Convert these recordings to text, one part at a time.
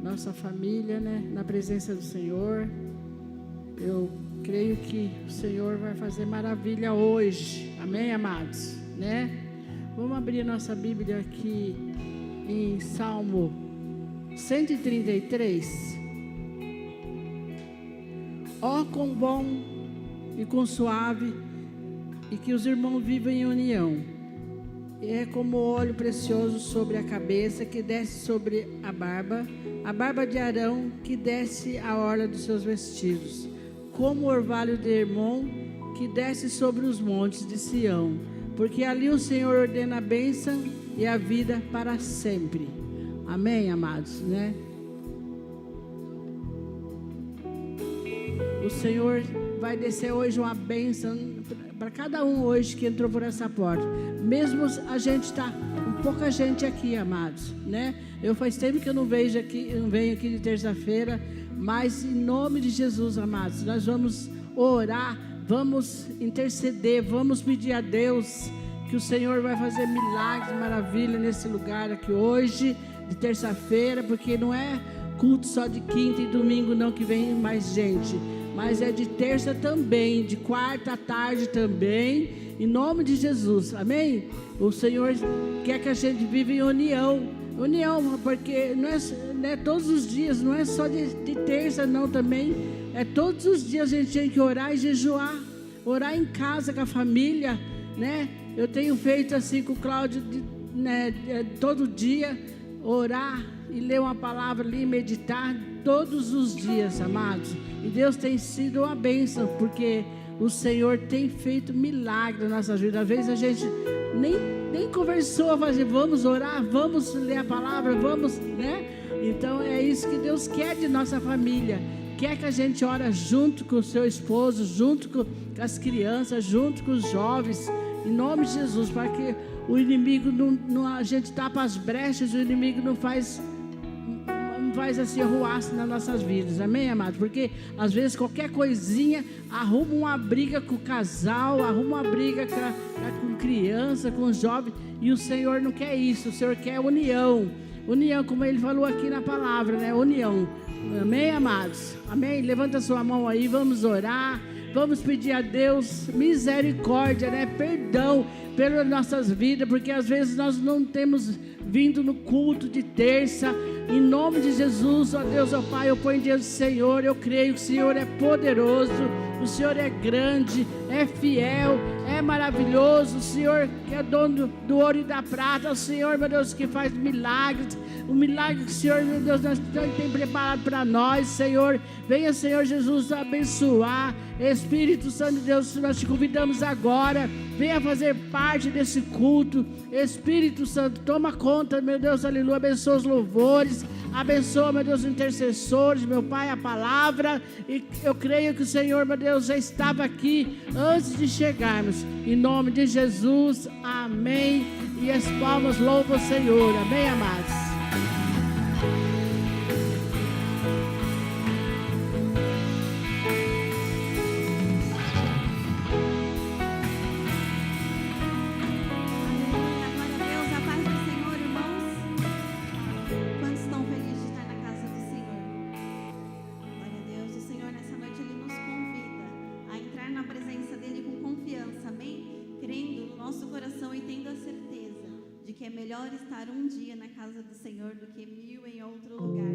nossa família, né, na presença do Senhor. Eu creio que o Senhor vai fazer maravilha hoje. Amém, amados? Né? Vamos abrir nossa Bíblia aqui em Salmo 133. Ó, quão bom e quão suave, e que os irmãos vivem em união. É como óleo precioso sobre a cabeça, que desce sobre a barba de Arão, que desce a orla dos seus vestidos. Como o orvalho de Hermon, que desce sobre os montes de Sião. Porque ali o Senhor ordena a bênção e a vida para sempre. Amém, amados, né? O Senhor vai descer hoje uma bênção para cada um hoje que entrou por essa porta. Mesmo a gente está com pouca gente aqui, amados, né? Eu faz tempo que eu não venho aqui de terça-feira, mas em nome de Jesus, amados, nós vamos orar, vamos interceder, vamos pedir a Deus que o Senhor vai fazer milagres, maravilha nesse lugar aqui hoje, de terça-feira, porque não é culto só de quinta e domingo não que vem mais gente, mas é de terça também, de quarta à tarde também, em nome de Jesus, amém? O Senhor quer que a gente viva em união, porque não é todos os dias, não é só de terça não também, é todos os dias a gente tem que orar e jejuar, orar em casa com a família, né? Eu tenho feito assim com o Cláudio, né, todo dia, orar e ler uma palavra ali, meditar todos os dias, amados. E Deus tem sido uma bênção, porque o Senhor tem feito milagre na nossa vida. Às vezes a gente nem conversou, vamos orar, vamos ler a palavra, vamos, né? Então é isso que Deus quer de nossa família. Quer que a gente ore junto com o seu esposo, junto com as crianças, junto com os jovens, em nome de Jesus, para que o inimigo a gente tapa as brechas, o inimigo não faz assim arruaça nas nossas vidas, amém, amados? Porque às vezes qualquer coisinha arruma uma briga com o casal, arruma uma briga com criança, com jovem, e o Senhor não quer isso, o Senhor quer união, como Ele falou aqui na palavra, né? União, amém, amados? Amém? Levanta sua mão aí, vamos orar. Vamos pedir a Deus misericórdia, né? Perdão pelas nossas vidas, porque às vezes nós não temos vindo no culto de terça. Em nome de Jesus, ó Deus, ó Pai, eu ponho diante do Senhor. Eu creio que o Senhor é poderoso, o Senhor é grande, é fiel, é maravilhoso. O Senhor que é dono do ouro e da prata, o Senhor, meu Deus, que faz milagres. O milagre que o Senhor, meu Deus, tem preparado para nós, Senhor. Venha, Senhor Jesus, abençoar. Espírito Santo de Deus, nós te convidamos agora. Venha fazer parte desse culto. Espírito Santo, toma conta, meu Deus, aleluia. Abençoa os louvores. Abençoa, meu Deus, os intercessores, meu Pai, a palavra. E eu creio que o Senhor, meu Deus, já estava aqui antes de chegarmos. Em nome de Jesus, amém. E as palmas louvam o Senhor, amém, amados. Estar um dia na casa do Senhor do que 1000 em outro lugar.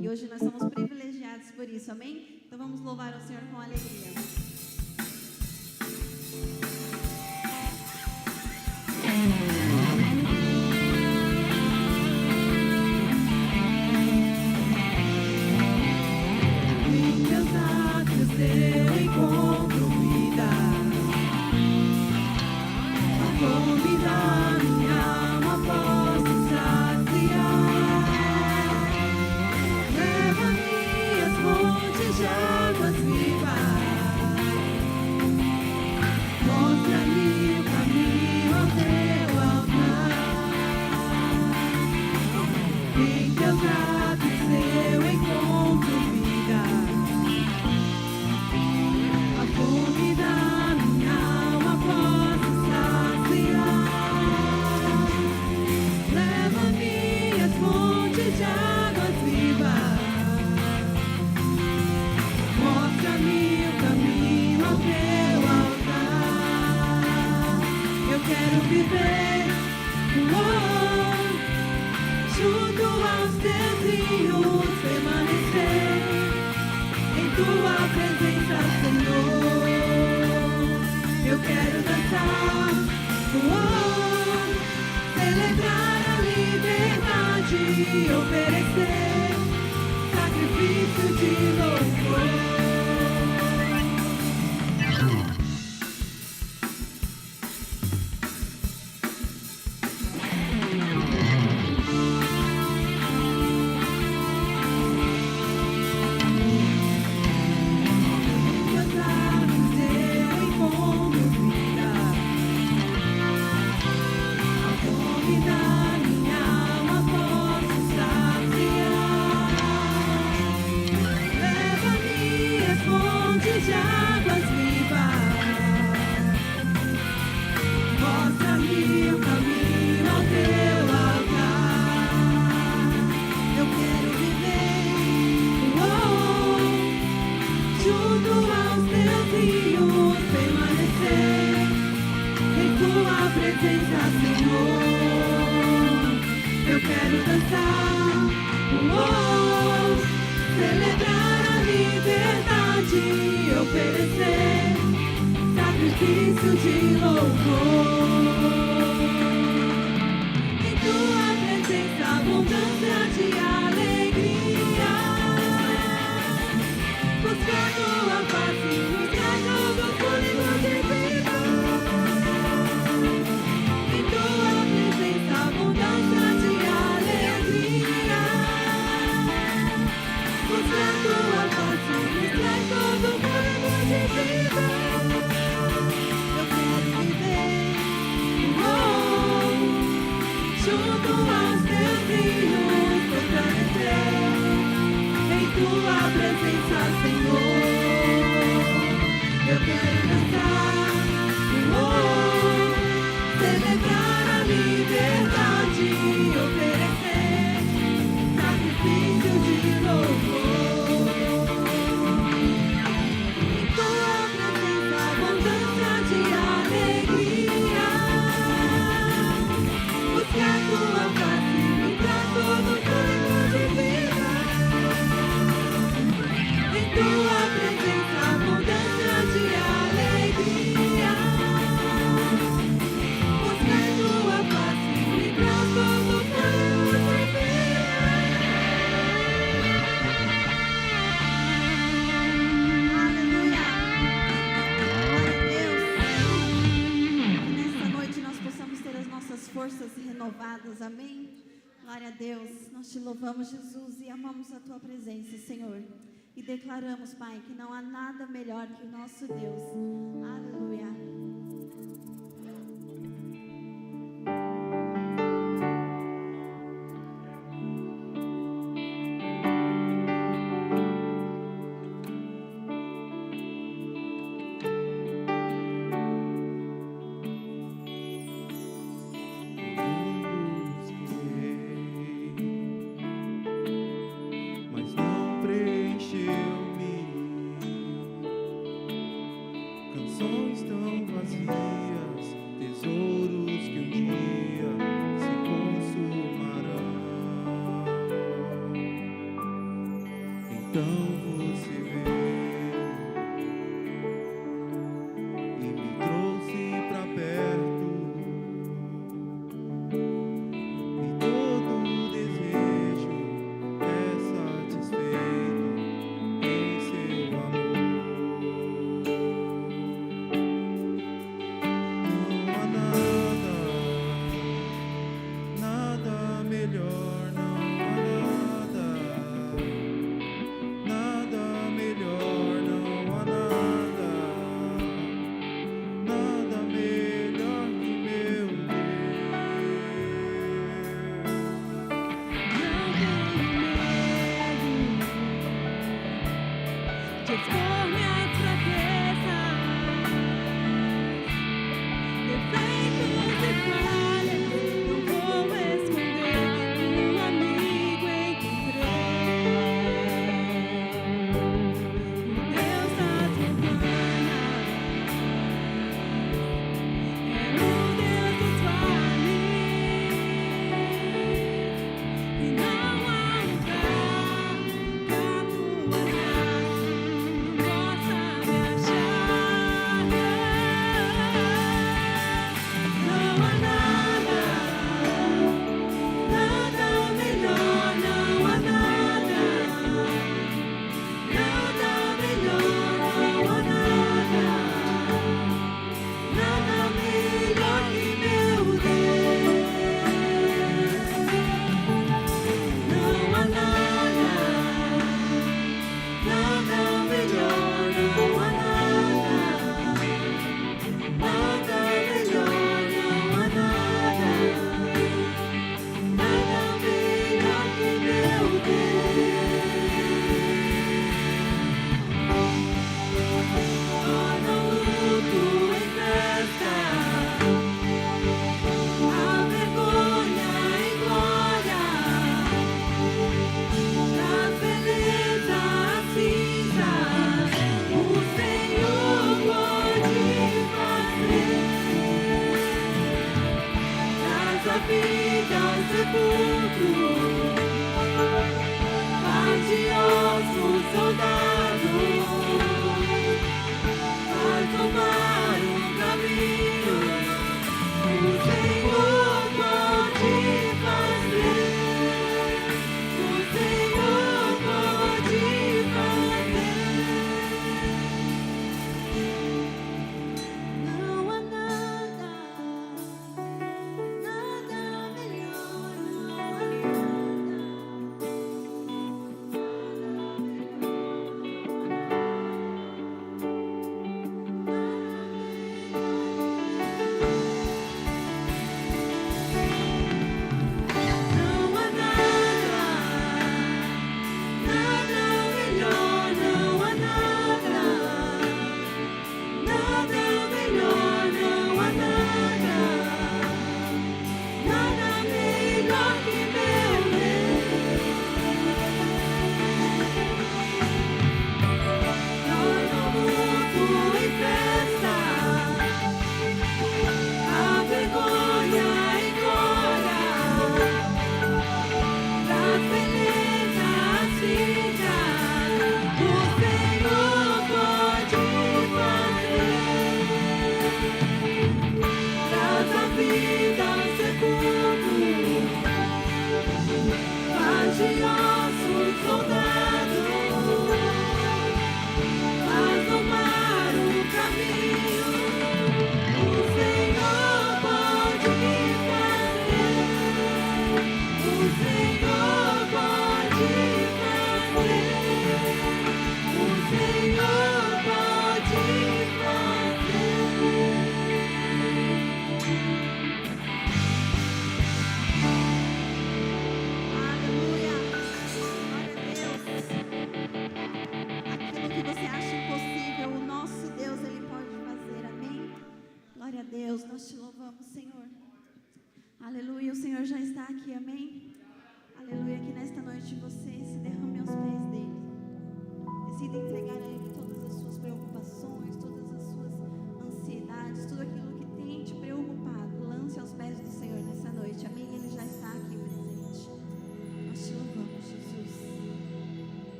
E hoje nós somos privilegiados por isso, amém? Então vamos louvar ao Senhor com alegria. Em meus atos eu encontro vida, a fome da minha alma posso saciar. Leva-me às fontes de águas vivas. dias permanecer em tua presença, Senhor. Eu quero dançar, celebrar a liberdade e oferecer sacrifício de louvor. Amém? Glória a Deus. Nós te louvamos, Jesus, e amamos a tua presença, Senhor. E declaramos, Pai, que não há nada melhor que o nosso Deus. Aleluia. Melhor não há nada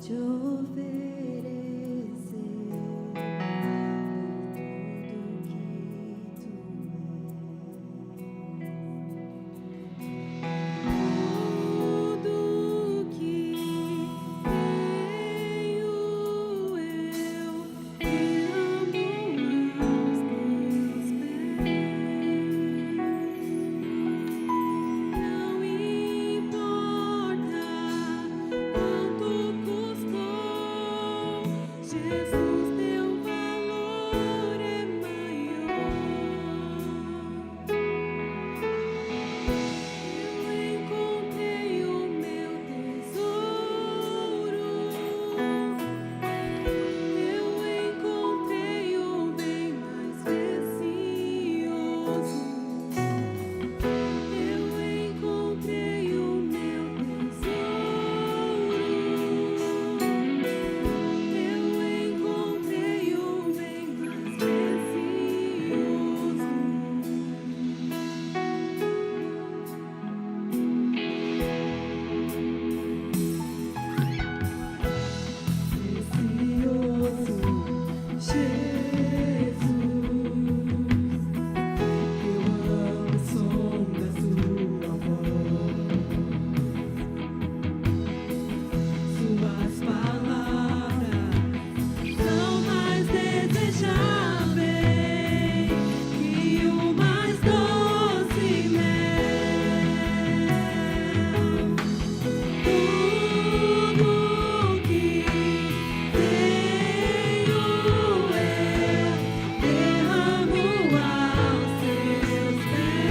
te oferecer tudo que tenho eu derramo aos teus pés. Não importa quanto custou, Jesus, teu valor é maior. Eu encontrei o meu tesouro, eu encontrei o bem mais precioso. Eu encontrei o meu tesouro, eu encontrei o bem mais precioso. Precioso Jesus, eu amo o som da sua voz, suas palavras são mais desejáveis que o mais doce mel. Tudo que tenho eu derramo aos teus pés.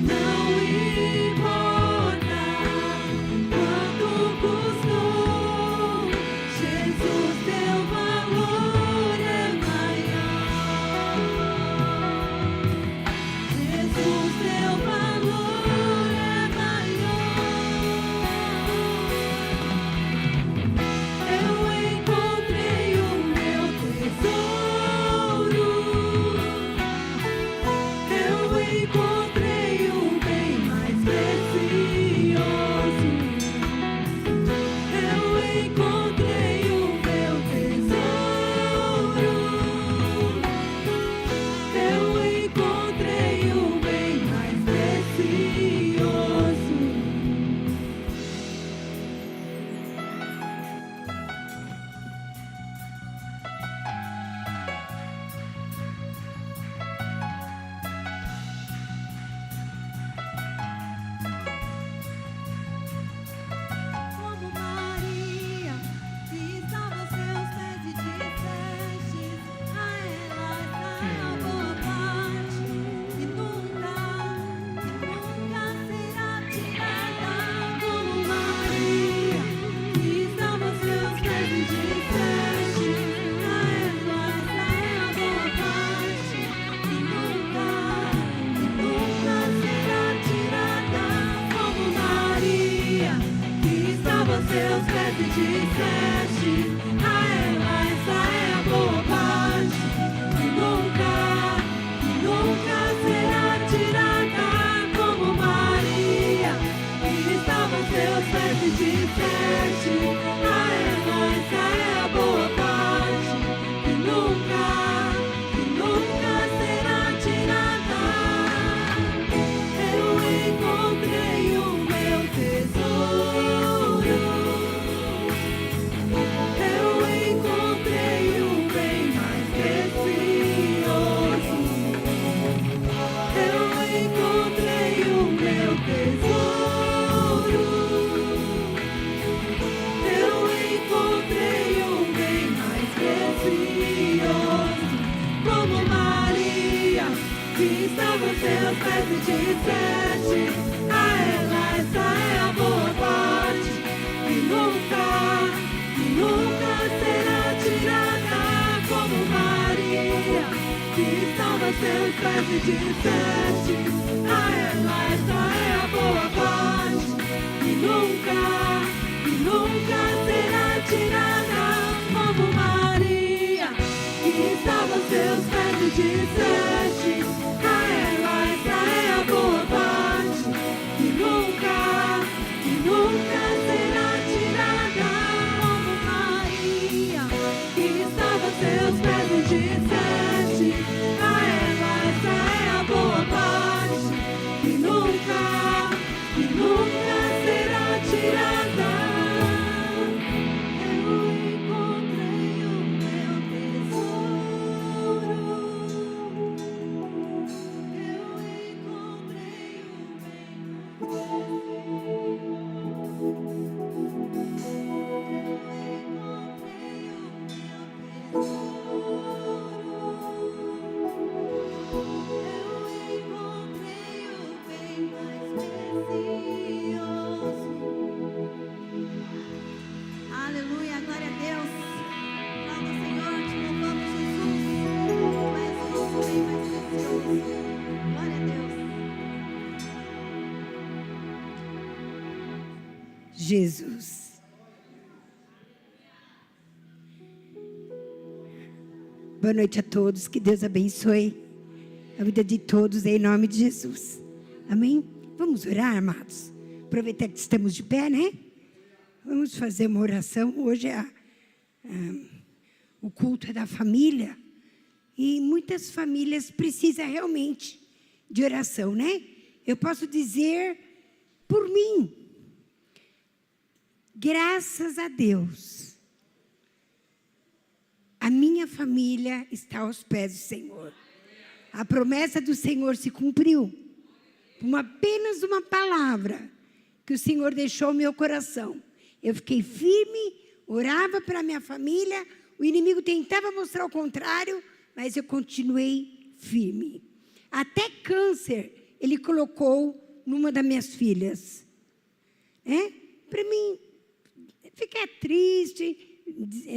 Não importa quanto custou, Jesus, teu valor é maior. Jesus, teu valor é maior. Eu encontrei o meu tesouro, eu encontrei o bem mais precioso. Eu encontrei o meu tesouro, eu encontrei o bem mais precioso. Como Maria, que estava aos seus pés e disseste a ela essa boa parte, e nunca será tirada. Como Maria, que estava aos seus pés e disseste a ela essa boa parte, e nunca será tirada. Como Maria, que estava aos seus pés e disseste a ela essa é a boa parte, que nunca será tirada. Como Maria, que estava aos seus pés e disseste a ela essa é a boa parte, que nunca será tirada. Eu encontrei o meu tesouro, eu encontrei o bem mais precioso. Eu encontrei o meu tesouro, eu encontrei o bem mais precioso. Como Maria, que estava aos seus pés e disseste a ela essa é a boa parte, que nunca será tirada. Como Maria, que estava aos seus pés e disseste a ela essa é a boa parte, que nunca será tirada. Como Maria, que estava aos seus pés e disseste a ela essa é a boa parte, que nunca Jesus. Boa noite a todos, que Deus abençoe a vida de todos, em nome de Jesus. Amém? Vamos orar, amados? Aproveitar que estamos de pé, né? Vamos fazer uma oração. Hoje o culto é da família. E muitas famílias precisam realmente de oração, né? Eu posso dizer por mim, graças a Deus, a minha família está aos pés do Senhor. A promessa do Senhor se cumpriu. Apenas uma palavra que o Senhor deixou no meu coração. Eu fiquei firme, orava para a minha família, o inimigo tentava mostrar o contrário, mas eu continuei firme. Até câncer ele colocou numa das minhas filhas. Para mim, ficar triste,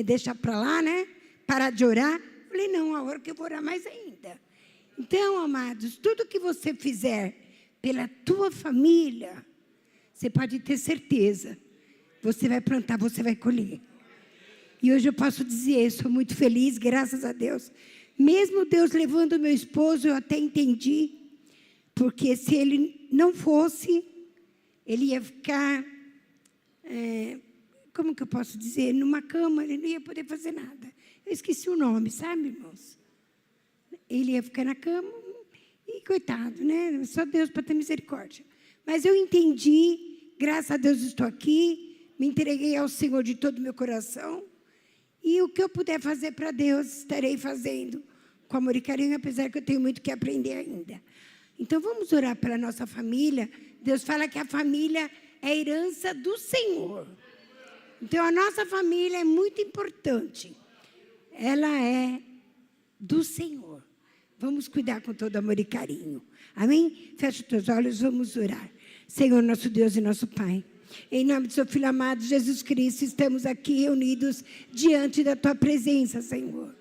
deixar para lá, né? Parar de orar. Falei, não, a hora que eu vou orar mais ainda. Então, amados, tudo que você fizer pela tua família, você pode ter certeza. Você vai plantar, você vai colher. E hoje eu posso dizer, eu sou muito feliz, graças a Deus. Mesmo Deus levando o meu esposo, eu até entendi. Porque se ele não fosse, ele ia ficar, como que eu posso dizer? Numa cama, ele não ia poder fazer nada. Eu esqueci o nome, sabe, irmãos? Ele ia ficar na cama e coitado, né? Só Deus para ter misericórdia. Mas eu entendi, graças a Deus estou aqui, me entreguei ao Senhor de todo o meu coração. E o que eu puder fazer para Deus, estarei fazendo com amor e carinho, apesar que eu tenho muito que aprender ainda. Então, vamos orar pela nossa família. Deus fala que a família é a herança do Senhor. Então, a nossa família é muito importante. Ela é do Senhor. Vamos cuidar com todo amor e carinho. Amém? Fecha os teus olhos, vamos orar. Senhor, nosso Deus e nosso Pai, em nome do seu Filho amado, Jesus Cristo, estamos aqui reunidos diante da tua presença, Senhor.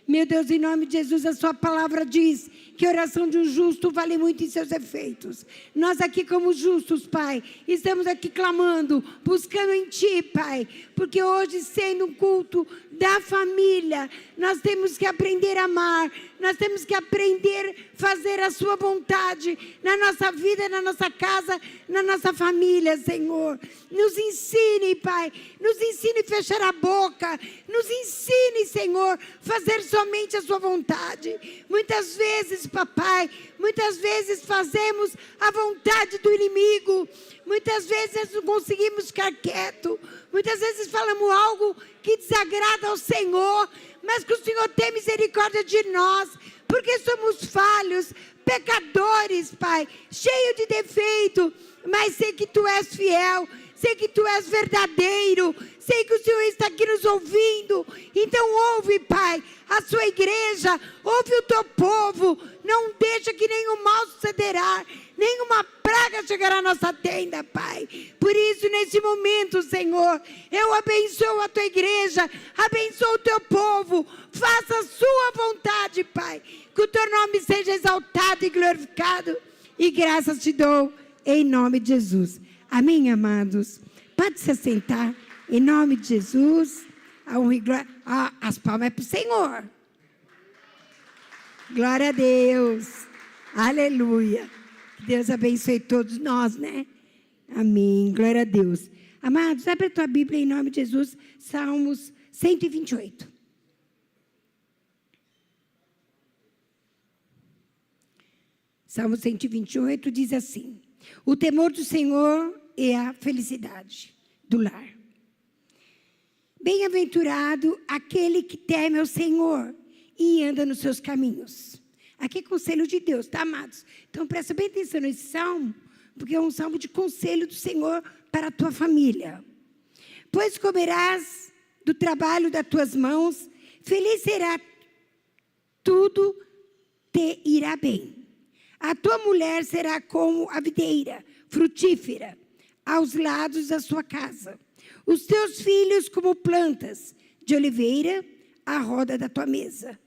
Meu Deus, em nome de Jesus, a sua palavra diz que a oração de um justo vale muito em seus efeitos. Nós aqui como justos, Pai, estamos aqui clamando, buscando em Ti, Pai, porque hoje, sendo um culto da família, nós temos que aprender a amar, nós temos que aprender a fazer a sua vontade na nossa vida, na nossa casa, na nossa família, Senhor. Nos ensine, Pai, nos ensine a fechar a boca, nos ensine, Senhor, fazer somente a sua vontade. Muitas vezes, papai, muitas vezes fazemos a vontade do inimigo, muitas vezes não conseguimos ficar quieto, muitas vezes falamos algo que desagrada ao Senhor, mas que o Senhor tem misericórdia de nós, porque somos falhos, pecadores, Pai, cheio de defeito, mas sei que Tu és fiel, sei que Tu és verdadeiro, sei que o Senhor está aqui nos ouvindo. Então ouve, Pai, a sua igreja, ouve o Teu povo, não deixa que nenhum mal sucederá, nenhuma praga chegará à nossa tenda, Pai. Por isso, nesse momento, Senhor, eu abençoo a Tua igreja, abençoo o Teu povo, faça a sua vontade, Pai, que o Teu nome seja exaltado e glorificado, e graças Te dou, em nome de Jesus. Amém, amados? Pode se assentar, em nome de Jesus. A honra e glória. As palmas é para o Senhor. Glória a Deus. Aleluia. Que Deus abençoe todos nós, né? Amém. Glória a Deus. Amados, abre a tua Bíblia em nome de Jesus. Salmos 128. Salmo 128 diz assim: o temor do Senhor é a felicidade do lar. Bem-aventurado aquele que teme ao Senhor e anda nos seus caminhos. Aqui é conselho de Deus, tá, amados? Então, presta bem atenção nesse salmo, porque é um salmo de conselho do Senhor para a tua família. Pois comerás do trabalho das tuas mãos, feliz será, tudo te irá bem. A tua mulher será como a videira, frutífera, aos lados da sua casa. Os teus filhos como plantas de oliveira à roda da tua mesa.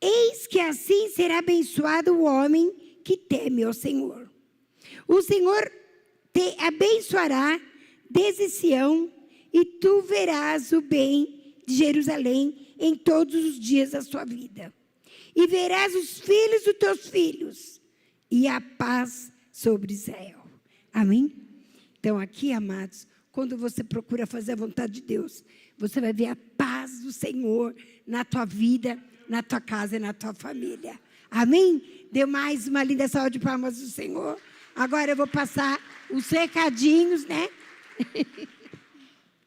Eis que assim será abençoado o homem que teme ao Senhor. O Senhor te abençoará desde Sião, e tu verás o bem de Jerusalém em todos os dias da sua vida. E verás os filhos dos teus filhos, e a paz sobre Israel. Amém? Então aqui, amados, quando você procura fazer a vontade de Deus, você vai ver a paz do Senhor na tua vida, na tua casa e na tua família. Amém? Dê mais uma linda salva de palmas do Senhor. Agora eu vou passar os recadinhos, né?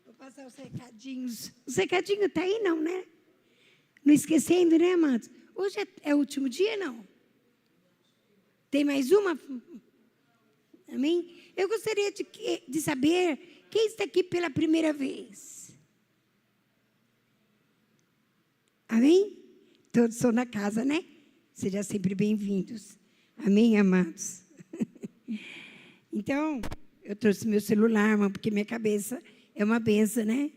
Vou passar os recadinhos. Os recadinhos estão aí, não, né? Não esquecendo, né, amados? Hoje é o último dia, não? Tem mais uma? Amém? Eu gostaria de saber quem está aqui pela primeira vez. Amém? Todos estão na casa, né? Sejam sempre bem-vindos. Amém, amados? Então, eu trouxe meu celular, irmão, porque minha cabeça é uma benção, né?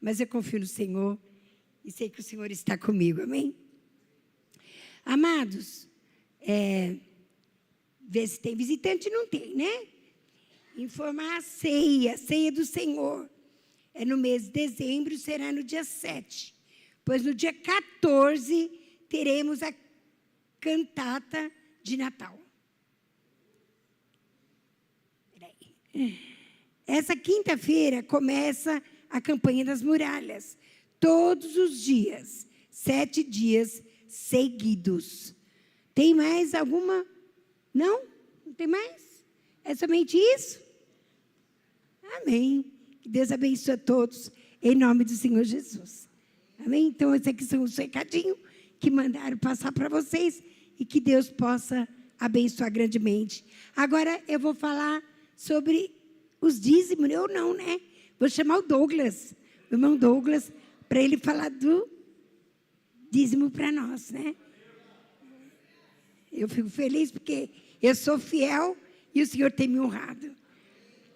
Mas eu confio no Senhor e sei que o Senhor está comigo, amém? Amados, ver se tem visitante, não tem, né? Informar a ceia do Senhor. É no mês de dezembro, será no dia 7. Pois no dia 14, teremos a cantata de Natal. Essa quinta-feira começa a campanha das muralhas. Todos os dias, 7 dias seguidos. Tem mais alguma? Não? Não tem mais? É somente isso? Amém. Que Deus abençoe a todos, em nome do Senhor Jesus. Amém? Então, esses aqui são os recadinhos que mandaram passar para vocês e que Deus possa abençoar grandemente. Agora, eu vou falar sobre os dízimos, eu não, né? Vou chamar o Douglas, o irmão Douglas, para ele falar do dízimo para nós, né? Eu fico feliz porque eu sou fiel e o Senhor tem me honrado.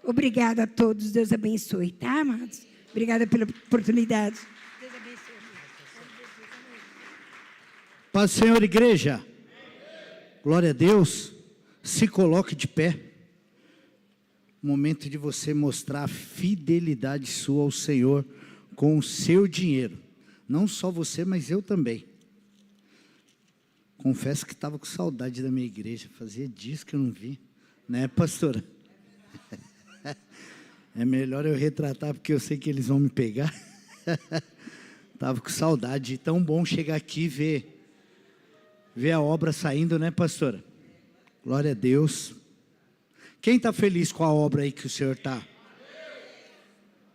Obrigada a todos, Deus abençoe, tá, amados? Obrigada pela oportunidade. Deus abençoe. Paz do Senhor, igreja. Glória a Deus. Se coloque de pé. Momento de você mostrar a fidelidade sua ao Senhor com o seu dinheiro. Não só você, mas eu também. Confesso que estava com saudade da minha igreja. Fazia dias que eu não vi. Né, pastora? É melhor eu retratar, porque eu sei que eles vão me pegar. Estava com saudade. Tão bom chegar aqui e ver a obra saindo, né, pastora? Glória a Deus. Quem está feliz com a obra aí que o Senhor está?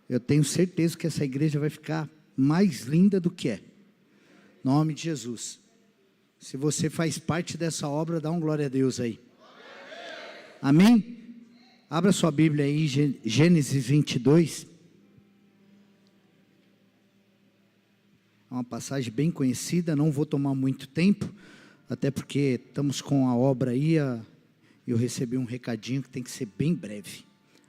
Eu tenho certeza que essa igreja vai ficar mais linda do que é. Em nome de Jesus. Se você faz parte dessa obra, dá um glória a Deus aí. Amém? Abra sua Bíblia aí, Gênesis 22. É uma passagem bem conhecida, não vou tomar muito tempo, até porque estamos com a obra aí, eu recebi um recadinho que tem que ser bem breve.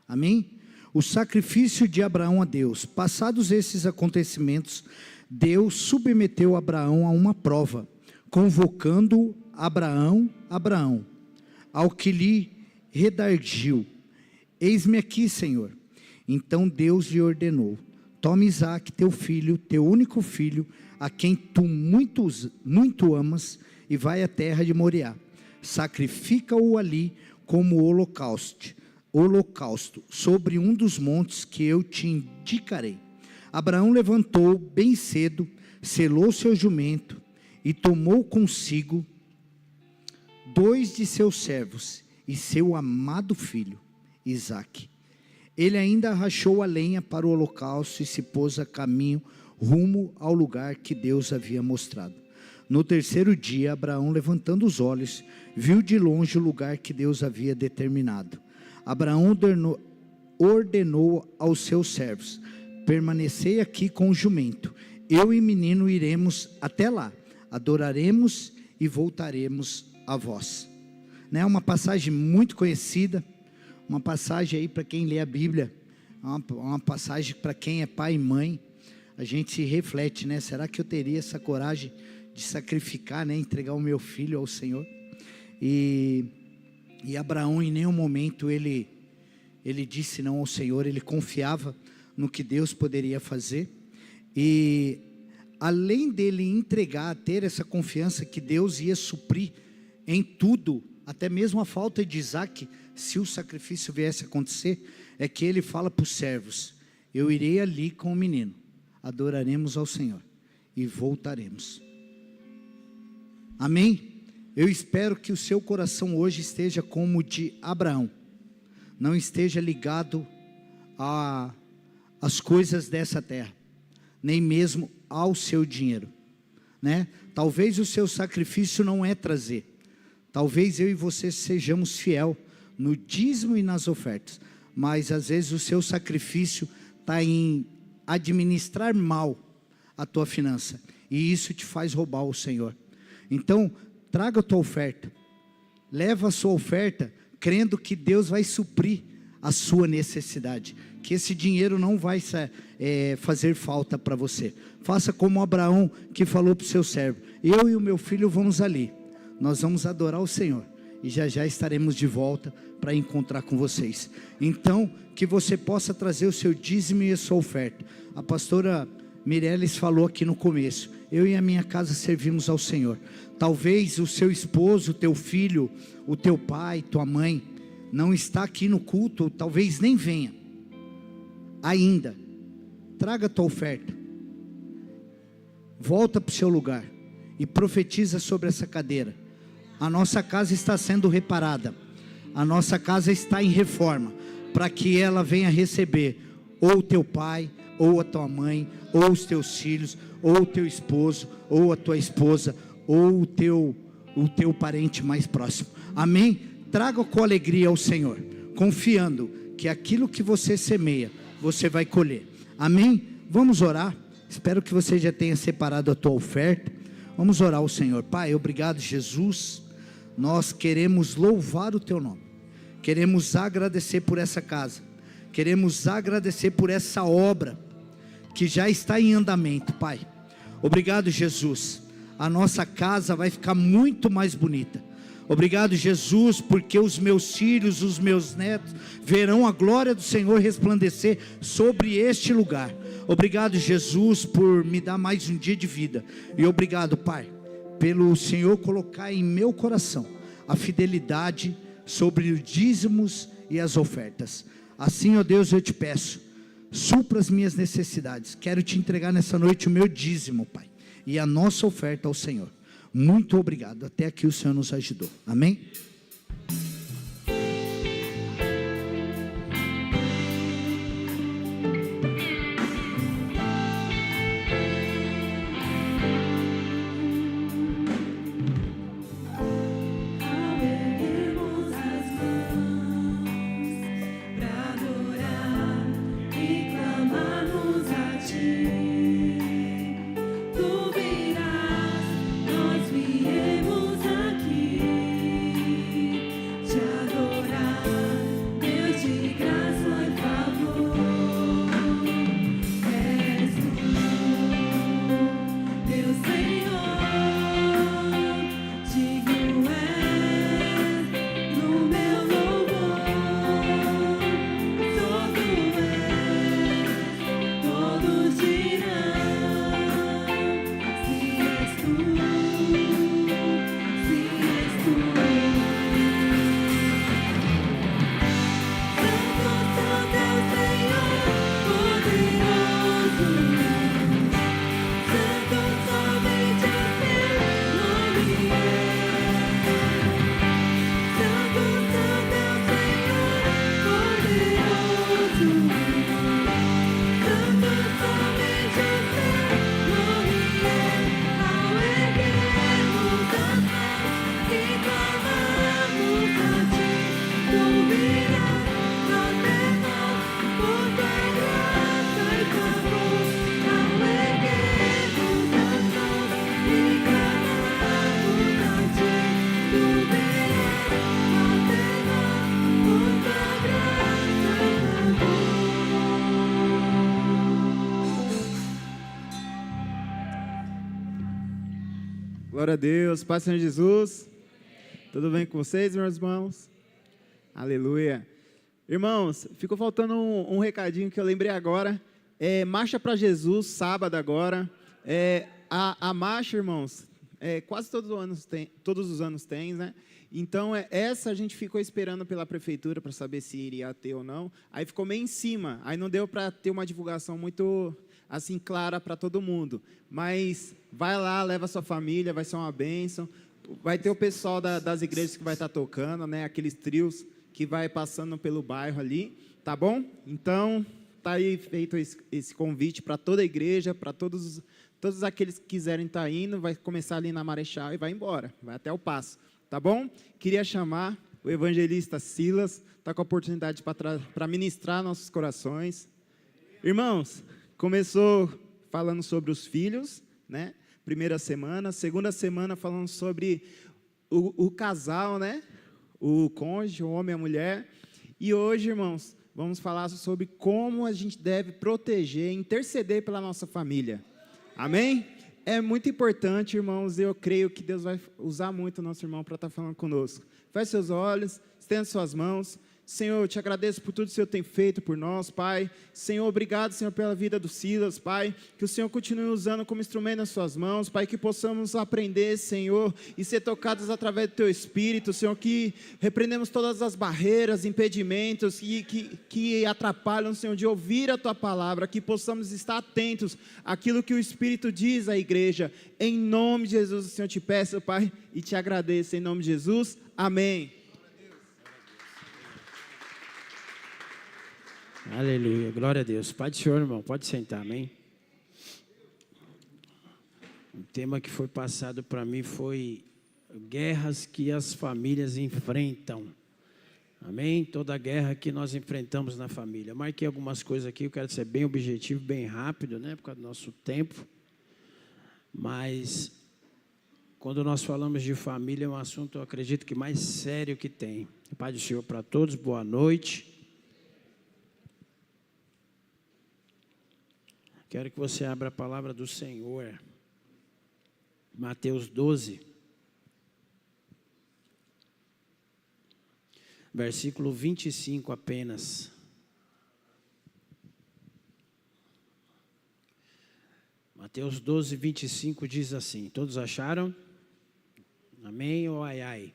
Amém? O sacrifício de Abraão a Deus. Passados esses acontecimentos, Deus submeteu Abraão a uma prova, convocando Abraão, ao que lhe redarguiu: eis-me aqui, Senhor. Então Deus lhe ordenou: toma Isaque, teu filho, teu único filho, a quem tu muito amas, e vai à terra de Moriá. Sacrifica-o ali como holocausto, sobre um dos montes que eu te indicarei. Abraão levantou bem cedo, selou seu jumento e tomou consigo 2 de seus servos e seu amado filho, Isaque. Ele ainda rachou a lenha para o holocausto e se pôs a caminho rumo ao lugar que Deus havia mostrado. No terceiro dia, Abraão, levantando os olhos, viu de longe o lugar que Deus havia determinado. Abraão ordenou aos seus servos: permanecei aqui com o jumento. Eu e o menino iremos até lá, adoraremos e voltaremos a vós. Né? Uma passagem muito conhecida, uma passagem aí para quem lê a Bíblia, uma passagem para quem é pai e mãe. A gente se reflete, né? Será que eu teria essa coragem de sacrificar, né? Entregar o meu filho ao Senhor? E Abraão, em nenhum momento ele ele disse não ao Senhor, ele confiava no que Deus poderia fazer. E além dele entregar, ter essa confiança que Deus ia suprir em tudo, até mesmo a falta de Isaac, se o sacrifício viesse a acontecer, é que ele fala para os servos: eu irei ali com o menino, adoraremos ao Senhor e voltaremos. Amém? Eu espero que o seu coração hoje esteja como o de Abraão, não esteja ligado às coisas dessa terra, nem mesmo ao seu dinheiro, né? Talvez o seu sacrifício não é trazer, talvez eu e você sejamos fiel no dízimo e nas ofertas, mas às vezes o seu sacrifício está em administrar mal a tua finança, e isso te faz roubar o Senhor. Então, traga a tua oferta, leva a sua oferta, crendo que Deus vai suprir a sua necessidade, que esse dinheiro não vai fazer falta para você. Faça como Abraão, que falou para o seu servo: eu e o meu filho vamos ali, nós vamos adorar o Senhor, e já já estaremos de volta para encontrar com vocês. Então, que você possa trazer o seu dízimo e a sua oferta. A pastora Mireles falou aqui no começo: eu e a minha casa servimos ao Senhor. Talvez o seu esposo, o teu filho, o teu pai, tua mãe não está aqui no culto, ou talvez nem venha ainda. Traga a tua oferta, volta para o seu lugar e profetiza sobre essa cadeira: a nossa casa está sendo reparada, a nossa casa está em reforma, para que ela venha receber ou o teu pai, ou a tua mãe, ou os teus filhos, ou o teu esposo, ou a tua esposa, ou o teu parente mais próximo. Amém? Traga com alegria ao Senhor, confiando que aquilo que você semeia, você vai colher. Amém? Vamos orar. Espero que você já tenha separado a tua oferta. Vamos orar ao Senhor. Pai, obrigado, Jesus. Nós queremos louvar o teu nome, queremos agradecer por essa casa, queremos agradecer por essa obra que já está em andamento, Pai. Obrigado, Jesus. A nossa casa vai ficar muito mais bonita. Obrigado, Jesus, porque os meus filhos, os meus netos verão a glória do Senhor resplandecer sobre este lugar. Obrigado, Jesus, por me dar mais um dia de vida. E obrigado, Pai, pelo Senhor colocar em meu coração a fidelidade sobre os dízimos e as ofertas. Assim, ó Deus, eu te peço, supra as minhas necessidades. Quero te entregar nessa noite o meu dízimo, Pai, e a nossa oferta ao Senhor. Muito obrigado, até aqui o Senhor nos ajudou. Amém? Glória a Deus, Pai Senhor Jesus, tudo bem com vocês, meus irmãos? Aleluia. Irmãos, ficou faltando um recadinho que eu lembrei agora. Marcha para Jesus, sábado agora. A marcha, irmãos, quase todos os anos tem, né? Então, essa a gente ficou esperando pela prefeitura para saber se iria ter ou não. Aí ficou meio em cima. Aí não deu para ter uma divulgação muito assim clara para todo mundo. Mas vai lá, leva a sua família, vai ser uma bênção. Vai ter o pessoal das igrejas que vai estar tocando, né? Aqueles trios que vai passando pelo bairro ali, tá bom? Então, tá aí feito esse convite para toda a igreja, para todos aqueles que quiserem estar indo. Vai começar ali na Marechal e vai embora, vai até o Paço, tá bom? Queria chamar o evangelista Silas, tá com a oportunidade para ministrar nossos corações. Irmãos, começou falando sobre os filhos, né? Primeira semana, segunda semana falando sobre o casal, né? O cônjuge, o homem e a mulher. E hoje, irmãos, vamos falar sobre como a gente deve proteger, interceder pela nossa família. Amém? É muito importante, irmãos, eu creio que Deus vai usar muito o nosso irmão para estar falando conosco. Feche seus olhos, estenda suas mãos. Senhor, eu te agradeço por tudo que o Senhor tem feito por nós, Pai. Senhor, obrigado, Senhor, pela vida do Silas, Pai. Que o Senhor continue usando como instrumento nas suas mãos, Pai. Que possamos aprender, Senhor, e ser tocados através do Teu Espírito, Senhor. Que repreendemos todas as barreiras, impedimentos que atrapalham, Senhor, de ouvir a Tua palavra. Que possamos estar atentos àquilo que o Espírito diz à igreja. Em nome de Jesus, Senhor, te peço, Pai, e te agradeço. Em nome de Jesus, amém. Aleluia, glória a Deus. Pai do Senhor, irmão, pode sentar, amém? O tema que foi passado para mim foi guerras que as famílias enfrentam, amém? Toda guerra que nós enfrentamos na família. Eu marquei algumas coisas aqui, eu quero ser bem objetivo, bem rápido, né? Por causa do nosso tempo. Mas, quando nós falamos de família, é um assunto, eu acredito, que mais sério que tem. Pai do Senhor para todos, boa noite. Quero que você abra a palavra do Senhor, Mateus 12, versículo 25 apenas. Mateus 12, 25 diz assim, todos acharam? Amém ou ai, ai?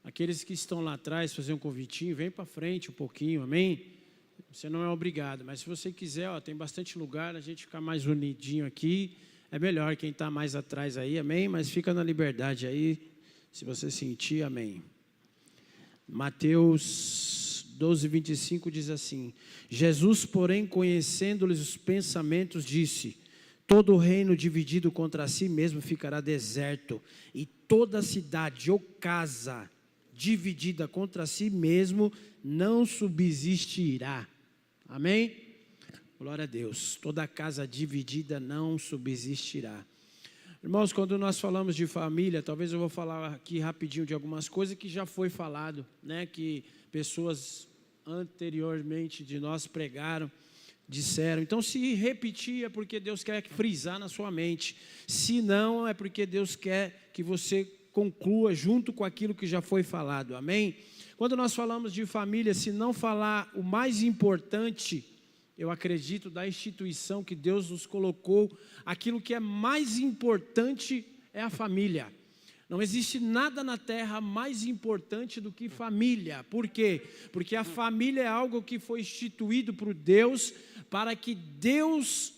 Aqueles que estão lá atrás, fazer um convitinho, vem para frente um pouquinho, amém? Você não é obrigado, mas se você quiser, tem bastante lugar, a gente ficar mais unidinho aqui, é melhor quem está mais atrás aí, amém? Mas fica na liberdade aí, se você sentir, amém. Mateus 12, 25 diz assim, Jesus, porém, conhecendo-lhes os pensamentos, disse, todo reino dividido contra si mesmo ficará deserto, e toda cidade ou casa dividida contra si mesmo não subsistirá. Amém? Glória a Deus. Toda casa dividida não subsistirá. Irmãos, quando nós falamos de família, talvez eu vou falar aqui rapidinho de algumas coisas que já foi falado, né? Que pessoas anteriormente de nós pregaram, disseram. Então, se repetir é porque Deus quer frisar na sua mente. Se não, é porque Deus quer que você conclua junto com aquilo que já foi falado. Amém? Quando nós falamos de família, se não falar o mais importante, eu acredito, da instituição que Deus nos colocou, aquilo que é mais importante é a família. Não existe nada na terra mais importante do que família. Por quê? Porque a família é algo que foi instituído por Deus para que Deus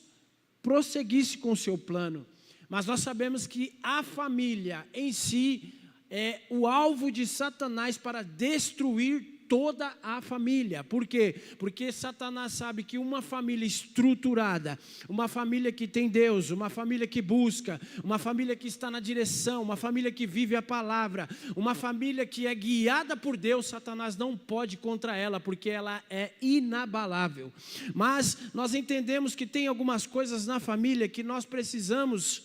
prosseguisse com o seu plano. Mas nós sabemos que a família em si é o alvo de Satanás para destruir toda a família. Por quê? Porque Satanás sabe que uma família estruturada, uma família que tem Deus, uma família que busca, uma família que está na direção, uma família que vive a palavra, uma família que é guiada por Deus, Satanás não pode contra ela, porque ela é inabalável. Mas nós entendemos que tem algumas coisas na família que nós precisamos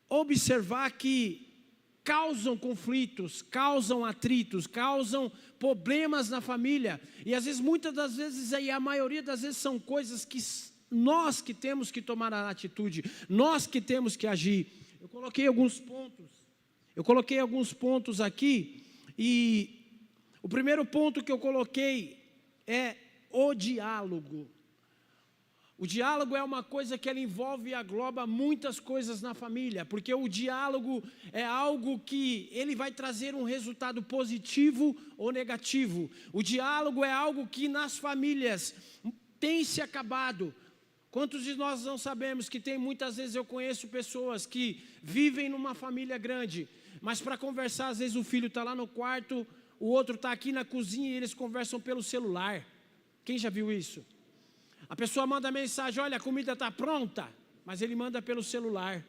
observar que causam conflitos, causam atritos, causam problemas na família, e às vezes, muitas das vezes, e a maioria das vezes são coisas que nós que temos que tomar a atitude, nós que temos que agir. Eu coloquei alguns pontos aqui, e O primeiro ponto que eu coloquei é o diálogo. O diálogo é uma coisa que ela envolve e agloba muitas coisas na família, porque o diálogo é algo que ele vai trazer um resultado positivo ou negativo. O diálogo é algo que nas famílias tem se acabado. Quantos de nós não sabemos que tem, muitas vezes eu conheço pessoas que vivem numa família grande, mas para conversar, às vezes o filho está lá no quarto, o outro está aqui na cozinha e eles conversam pelo celular. Quem já viu isso? A pessoa manda mensagem, olha, a comida está pronta, mas ele manda pelo celular.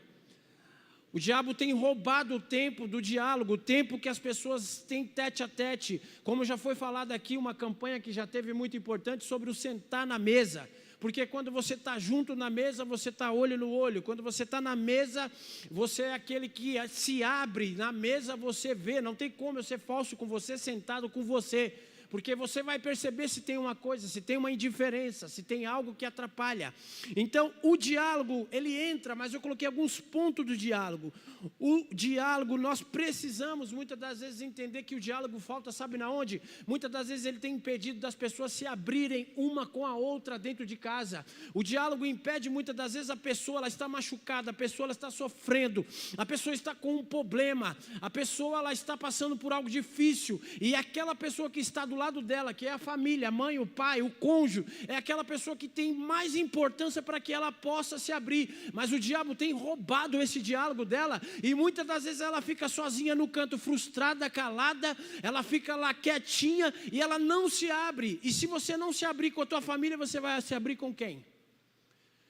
O diabo tem roubado o tempo do diálogo, o tempo que as pessoas têm tete a tete. Como já foi falado aqui, uma campanha que já teve muito importante sobre o sentar na mesa. Porque quando você está junto na mesa, você está olho no olho. Quando você está na mesa, você é aquele que se abre. Na mesa você vê, não tem como eu ser falso com você, sentado com você. Porque você vai perceber se tem uma coisa, se tem uma indiferença, se tem algo que atrapalha. Então, o diálogo, ele entra, mas eu coloquei alguns pontos do diálogo. O diálogo, nós precisamos, muitas das vezes, entender que o diálogo falta, sabe na onde? Muitas das vezes ele tem impedido das pessoas se abrirem uma com a outra dentro de casa. O diálogo impede, muitas das vezes, a pessoa, ela está machucada, a pessoa, ela está sofrendo, a pessoa está com um problema, a pessoa, ela está passando por algo difícil, e aquela pessoa que está do lado dela, que é a família, a mãe, o pai, o cônjuge, é aquela pessoa que tem mais importância para que ela possa se abrir, mas o diabo tem roubado esse diálogo dela, e muitas das vezes ela fica sozinha no canto, frustrada, calada, ela fica lá quietinha, e ela não se abre. E se você não se abrir com a tua família, você vai se abrir com quem?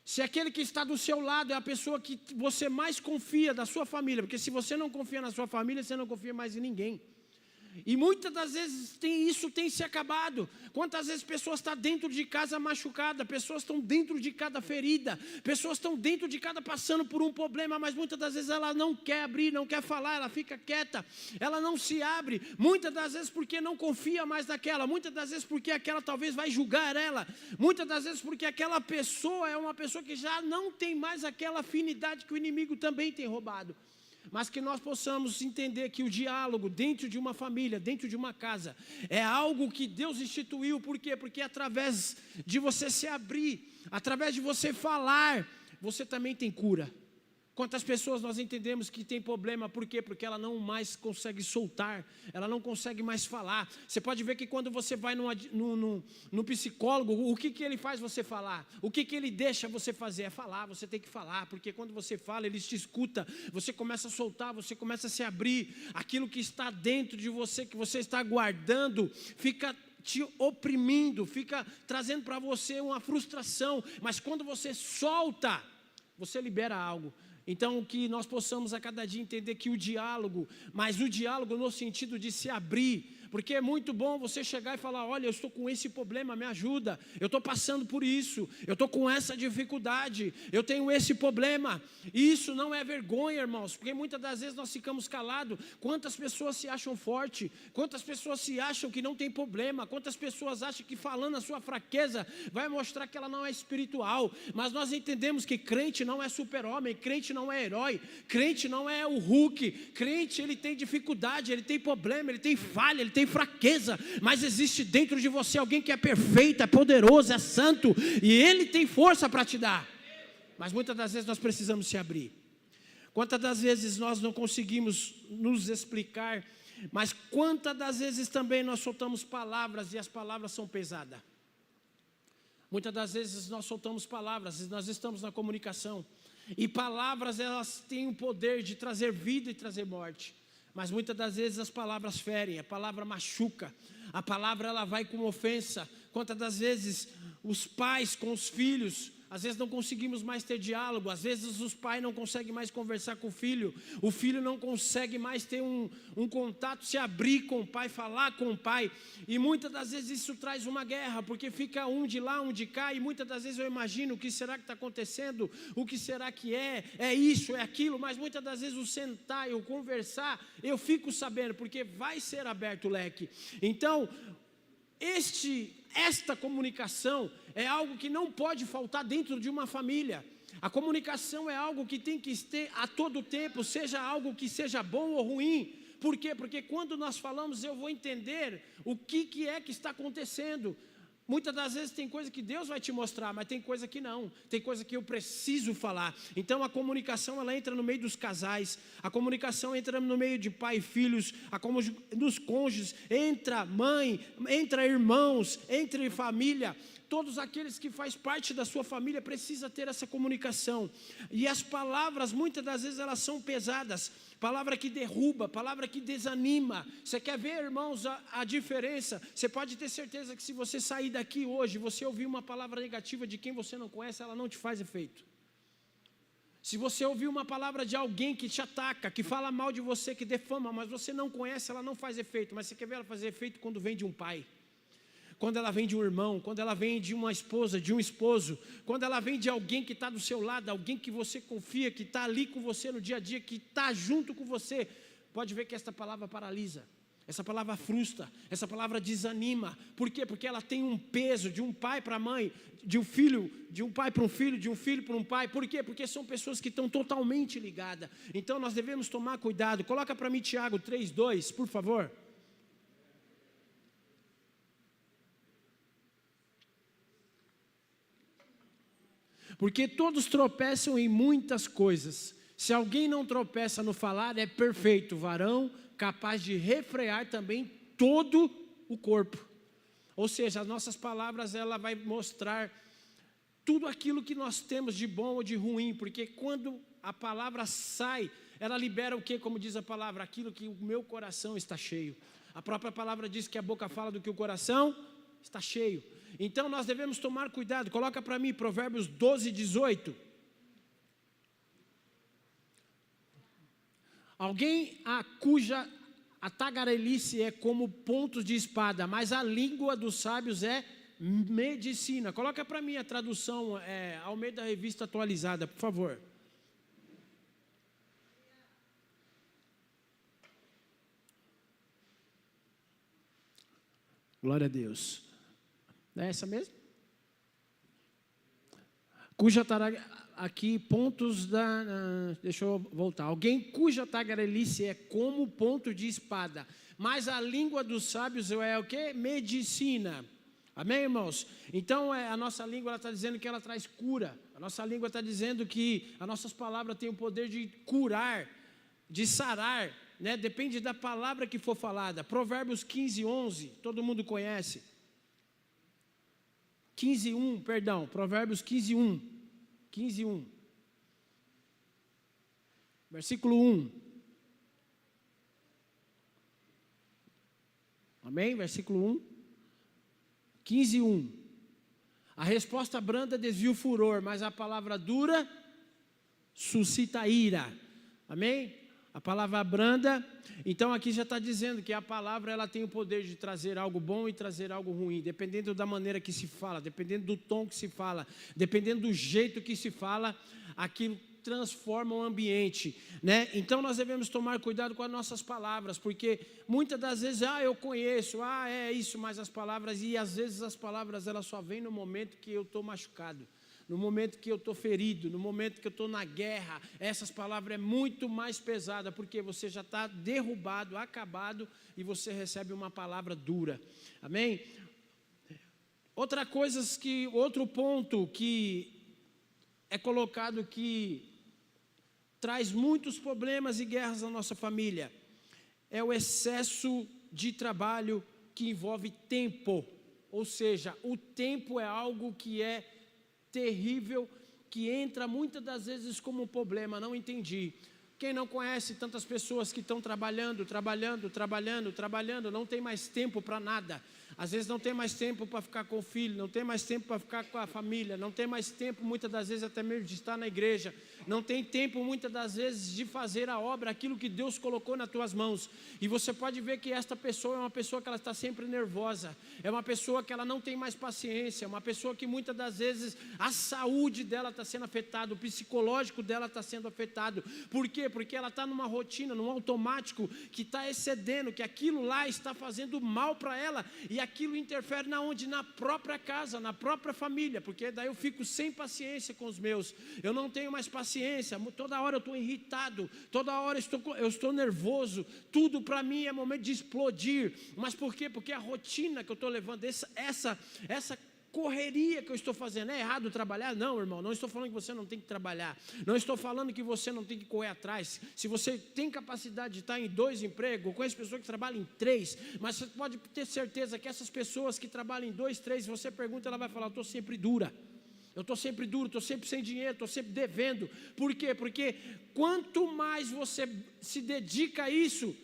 Se aquele que está do seu lado é a pessoa que você mais confia da sua família, porque se você não confia na sua família, você não confia mais em ninguém. E muitas das vezes isso tem se acabado. Quantas vezes pessoas estão dentro de casa machucadas, pessoas estão dentro de cada ferida, pessoas estão dentro de cada passando por um problema, mas muitas das vezes ela não quer abrir, não quer falar, ela fica quieta, ela não se abre, muitas das vezes porque não confia mais naquela, muitas das vezes porque aquela talvez vai julgar ela, muitas das vezes porque aquela pessoa é uma pessoa que já não tem mais aquela afinidade que o inimigo também tem roubado. Mas que nós possamos entender que o diálogo dentro de uma família, dentro de uma casa, é algo que Deus instituiu. Por quê? Porque através de você se abrir, através de você falar, você também tem cura. Quantas pessoas nós entendemos que tem problema, por quê? Porque ela não mais consegue soltar, ela não consegue mais falar. Você pode ver que quando você vai no psicólogo, o que ele faz você falar? O que ele deixa você fazer? É falar, você tem que falar, porque quando você fala, ele te escuta, você começa a soltar, você começa a se abrir, aquilo que está dentro de você, que você está guardando, fica te oprimindo, fica trazendo para você uma frustração, mas quando você solta, você libera algo. Então, que nós possamos a cada dia entender que o diálogo, mas o diálogo no sentido de se abrir, porque é muito bom você chegar e falar, olha, eu estou com esse problema, me ajuda, eu estou passando por isso, eu estou com essa dificuldade, eu tenho esse problema. Isso não é vergonha, irmãos, porque muitas das vezes nós ficamos calados. Quantas pessoas se acham fortes, quantas pessoas se acham que não tem problema, quantas pessoas acham que falando a sua fraqueza vai mostrar que ela não é espiritual, mas nós entendemos que crente não é super-homem, crente não é herói, crente não é o Hulk, crente ele tem dificuldade, ele tem problema, ele tem falha, ele tem fraqueza, mas existe dentro de você alguém que é perfeito, é poderoso, é santo, e ele tem força para te dar. Mas muitas das vezes nós precisamos se abrir. Quantas das vezes nós não conseguimos nos explicar, mas quantas das vezes também nós soltamos palavras e as palavras são pesadas. Muitas das vezes nós soltamos palavras e nós estamos na comunicação, e palavras elas têm o poder de trazer vida e trazer morte. Mas muitas das vezes as palavras ferem, a palavra machuca, a palavra ela vai com ofensa. Quantas das vezes os pais com os filhos, às vezes não conseguimos mais ter diálogo, às vezes os pais não conseguem mais conversar com o filho não consegue mais ter um contato, se abrir com o pai, falar com o pai, e muitas das vezes isso traz uma guerra, porque fica um de lá, um de cá, e muitas das vezes eu imagino, o que será que está acontecendo, o que será que é isso, é aquilo, mas muitas das vezes o sentar e o conversar, eu fico sabendo, porque vai ser aberto o leque. Então, esta comunicação é algo que não pode faltar dentro de uma família. A comunicação é algo que tem que ter a todo tempo, seja algo que seja bom ou ruim, Por quê? Porque quando nós falamos, eu vou entender o que é que está acontecendo. Muitas das vezes tem coisa que Deus vai te mostrar, mas tem coisa que não. Tem coisa que eu preciso falar. Então a comunicação, ela entra no meio dos casais. A comunicação entra no meio de pai e filhos. Nos cônjuges. Entra mãe, entra irmãos, entra família. Todos aqueles que fazem parte da sua família precisam ter essa comunicação. E as palavras, muitas das vezes, elas são pesadas. Palavra que derruba, palavra que desanima. Você quer ver, irmãos, a diferença? Você pode ter certeza que se você sair daqui hoje, você ouvir uma palavra negativa de quem você não conhece, ela não te faz efeito. Se você ouvir uma palavra de alguém que te ataca, que fala mal de você, que defama, mas você não conhece, ela não faz efeito. Mas você quer ver ela fazer efeito quando vem de um pai, quando ela vem de um irmão, quando ela vem de uma esposa, de um esposo, quando ela vem de alguém que está do seu lado, alguém que você confia, que está ali com você no dia a dia, que está junto com você. Pode ver que esta palavra paralisa, essa palavra frustra, essa palavra desanima. Por quê? Porque ela tem um peso de um pai para a mãe, de um filho, de um pai para um filho, de um filho para um pai. Por quê? Porque são pessoas que estão totalmente ligadas. Então nós devemos tomar cuidado. Coloca para mim Tiago 3:2, por favor. Porque todos tropeçam em muitas coisas. Se alguém não tropeça no falar, é perfeito, varão, capaz de refrear também todo o corpo. Ou seja, as nossas palavras, ela vai mostrar tudo aquilo que nós temos de bom ou de ruim, porque quando a palavra sai, ela libera o que, como diz a palavra? Aquilo que o meu coração está cheio. A própria palavra diz que a boca fala do que o coração está cheio. Então nós devemos tomar cuidado. Coloca para mim Provérbios 12:18. Alguém cuja a tagarelice é como pontos de espada, mas a língua dos sábios é medicina. Coloca para mim a tradução Almeida Revista Atualizada, por favor. Glória a Deus. É essa mesmo? Cuja aqui pontos deixa eu voltar. Alguém cuja tagarelice é como ponto de espada, mas a língua dos sábios é o quê? Medicina. Amém, irmãos? Então a nossa língua está dizendo que ela traz cura. A nossa língua está dizendo que as nossas palavras têm o poder de curar, de sarar, né? Depende da palavra que for falada. Provérbios 15:11, todo mundo conhece. 15:1, perdão, Provérbios 15:1. 15:1. Versículo 1. Amém? Versículo 1. 15:1. A resposta branda desvia o furor, mas a palavra dura suscita ira. Amém? A palavra branda, então aqui já está dizendo que a palavra ela tem o poder de trazer algo bom e trazer algo ruim, dependendo da maneira que se fala, dependendo do tom que se fala, dependendo do jeito que se fala, aquilo transforma o ambiente, né? Então nós devemos tomar cuidado com as nossas palavras, porque muitas das vezes, eu conheço, é isso, mas as palavras, e às vezes as palavras elas só vêm no momento que eu estou machucado, no momento que eu estou ferido, no momento que eu estou na guerra. Essas palavras é muito mais pesada, porque você já está derrubado, acabado, e você recebe uma palavra dura. Amém? Outro ponto que é colocado que traz muitos problemas e guerras na nossa família é o excesso de trabalho que envolve tempo. Ou seja, o tempo é algo que é terrível, que entra muitas das vezes como um problema. Não entendi. Quem não conhece tantas pessoas que estão trabalhando, não tem mais tempo para nada. Às vezes não tem mais tempo para ficar com o filho, não tem mais tempo para ficar com a família, não tem mais tempo muitas das vezes até mesmo de estar na igreja, não tem tempo muitas das vezes de fazer a obra, aquilo que Deus colocou nas tuas mãos. E você pode ver que esta pessoa é uma pessoa que ela está sempre nervosa, é uma pessoa que ela não tem mais paciência, é uma pessoa que muitas das vezes a saúde dela está sendo afetada, o psicológico dela está sendo afetado. Por quê? Porque ela está numa rotina, num automático que está excedendo, que aquilo lá está fazendo mal para ela, e aquilo interfere na onde? Na própria casa, na própria família, porque daí eu fico sem paciência com os meus, eu não tenho mais paciência, toda hora eu estou irritado, toda hora eu estou nervoso, tudo para mim é momento de explodir. Mas por quê? Porque a rotina que eu estou levando, essa correria que eu estou fazendo, é errado trabalhar? Não, irmão, não estou falando que você não tem que trabalhar, não estou falando que você não tem que correr atrás. Se você tem capacidade de estar em 2 empregos, eu conheço pessoas que trabalham em 3, mas você pode ter certeza que essas pessoas que trabalham em 2, 3, você pergunta, ela vai falar, eu estou sempre dura, estou sempre sem dinheiro, estou sempre devendo. Por quê? Porque quanto mais você se dedica a isso,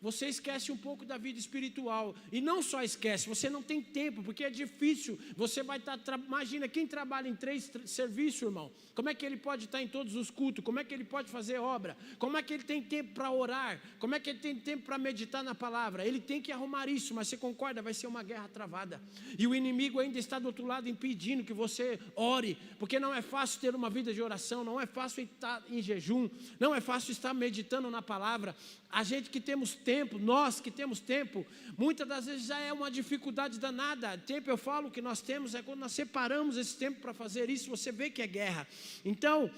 você esquece um pouco da vida espiritual. E não só esquece, você não tem tempo, porque é difícil. Você vai estar, imagina, quem trabalha em 3 serviços, irmão, como é que ele pode estar em todos os cultos? Como é que ele pode fazer obra? Como é que ele tem tempo para orar? Como é que ele tem tempo para meditar na palavra? Ele tem que arrumar isso, mas você concorda? Vai ser uma guerra travada. E o inimigo ainda está do outro lado impedindo que você ore, porque não é fácil ter uma vida de oração, não é fácil estar em jejum, não é fácil estar meditando na palavra. A gente que temos tempo, nós que temos tempo, muitas das vezes já é uma dificuldade danada. Tempo, eu falo que nós temos, é quando nós separamos esse tempo para fazer isso, você vê que é guerra. Então,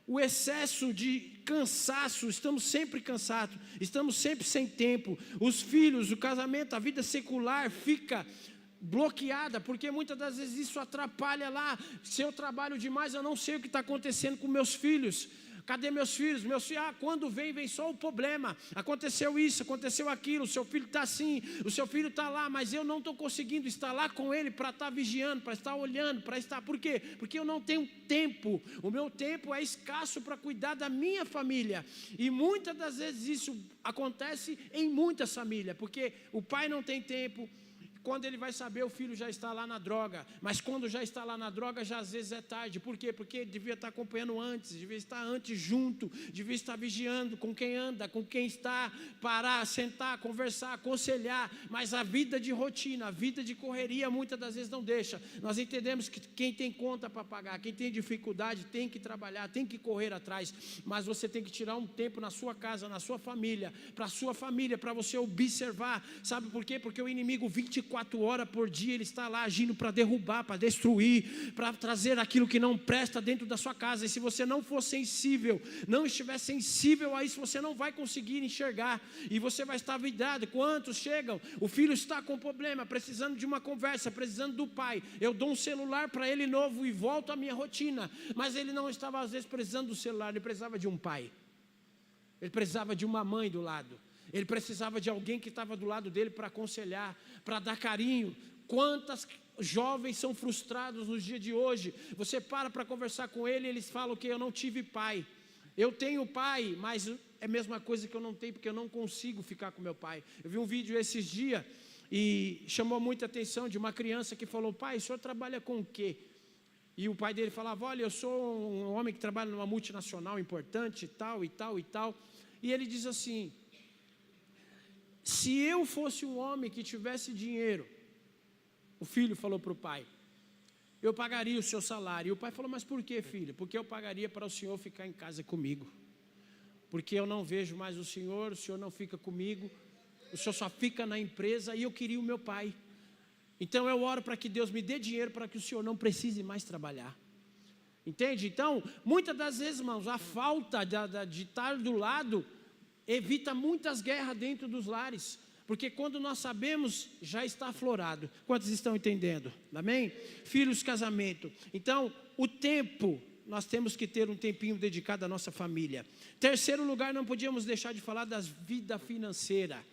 o excesso de cansaço, estamos sempre cansados, estamos sempre sem tempo. Os filhos, o casamento, a vida secular fica bloqueada, porque muitas das vezes isso atrapalha lá. Se eu trabalho demais, eu não sei o que está acontecendo com meus filhos. Cadê meus filhos? Quando vem só o problema. Aconteceu isso, aconteceu aquilo, o seu filho está assim, o seu filho está lá, mas eu não estou conseguindo estar lá com ele para estar vigiando, para estar olhando, para estar... Por quê? Porque eu não tenho tempo. O meu tempo é escasso para cuidar da minha família. E muitas das vezes isso acontece em muitas famílias, porque o pai não tem tempo. Quando ele vai saber, o filho já está lá na droga. Mas quando já está lá na droga, já às vezes é tarde. Por quê? Porque ele devia estar acompanhando antes, devia estar antes junto, devia estar vigiando com quem anda, com quem está, parar, sentar, conversar, aconselhar. Mas a vida de rotina, a vida de correria, muitas das vezes não deixa. Nós entendemos que quem tem conta para pagar, quem tem dificuldade, tem que trabalhar, tem que correr atrás. Mas você tem que tirar um tempo na sua casa, na sua família, para você observar. Sabe por quê? Porque o inimigo 24 horas por dia, ele está lá agindo para derrubar, para destruir, para trazer aquilo que não presta dentro da sua casa. E se você não for sensível, não estiver sensível a isso, você não vai conseguir enxergar, e você vai estar vidrado. Quantos chegam, o filho está com problema, precisando de uma conversa, precisando do pai, eu dou um celular para ele novo e volto à minha rotina, mas ele não estava às vezes precisando do celular, ele precisava de um pai, ele precisava de uma mãe do lado, ele precisava de alguém que estava do lado dele para aconselhar, para dar carinho. Quantas jovens são frustrados nos dias de hoje? Você para conversar com ele, eles falam que eu não tive pai. Eu tenho pai, mas é a mesma coisa que eu não tenho, porque eu não consigo ficar com meu pai. Eu vi um vídeo esses dias e chamou muita atenção de uma criança que falou: pai, o senhor trabalha com o quê? E o pai dele falava: olha, eu sou um homem que trabalha numa multinacional importante, tal e tal e tal. E ele diz assim: se eu fosse um homem que tivesse dinheiro, o filho falou para o pai, eu pagaria o seu salário. E o pai falou: mas por que, filho? Porque eu pagaria para o senhor ficar em casa comigo, porque eu não vejo mais o senhor não fica comigo, o senhor só fica na empresa, e eu queria o meu pai. Então eu oro para que Deus me dê dinheiro para que o senhor não precise mais trabalhar. Entende? Então, muitas das vezes, irmãos, a falta de estar do lado evita muitas guerras dentro dos lares, porque quando nós sabemos, já está aflorado. Quantos estão entendendo? Amém? Filhos, casamento. Então, o tempo, nós temos que ter um tempinho dedicado à nossa família. Terceiro lugar, não podíamos deixar de falar da vida financeira.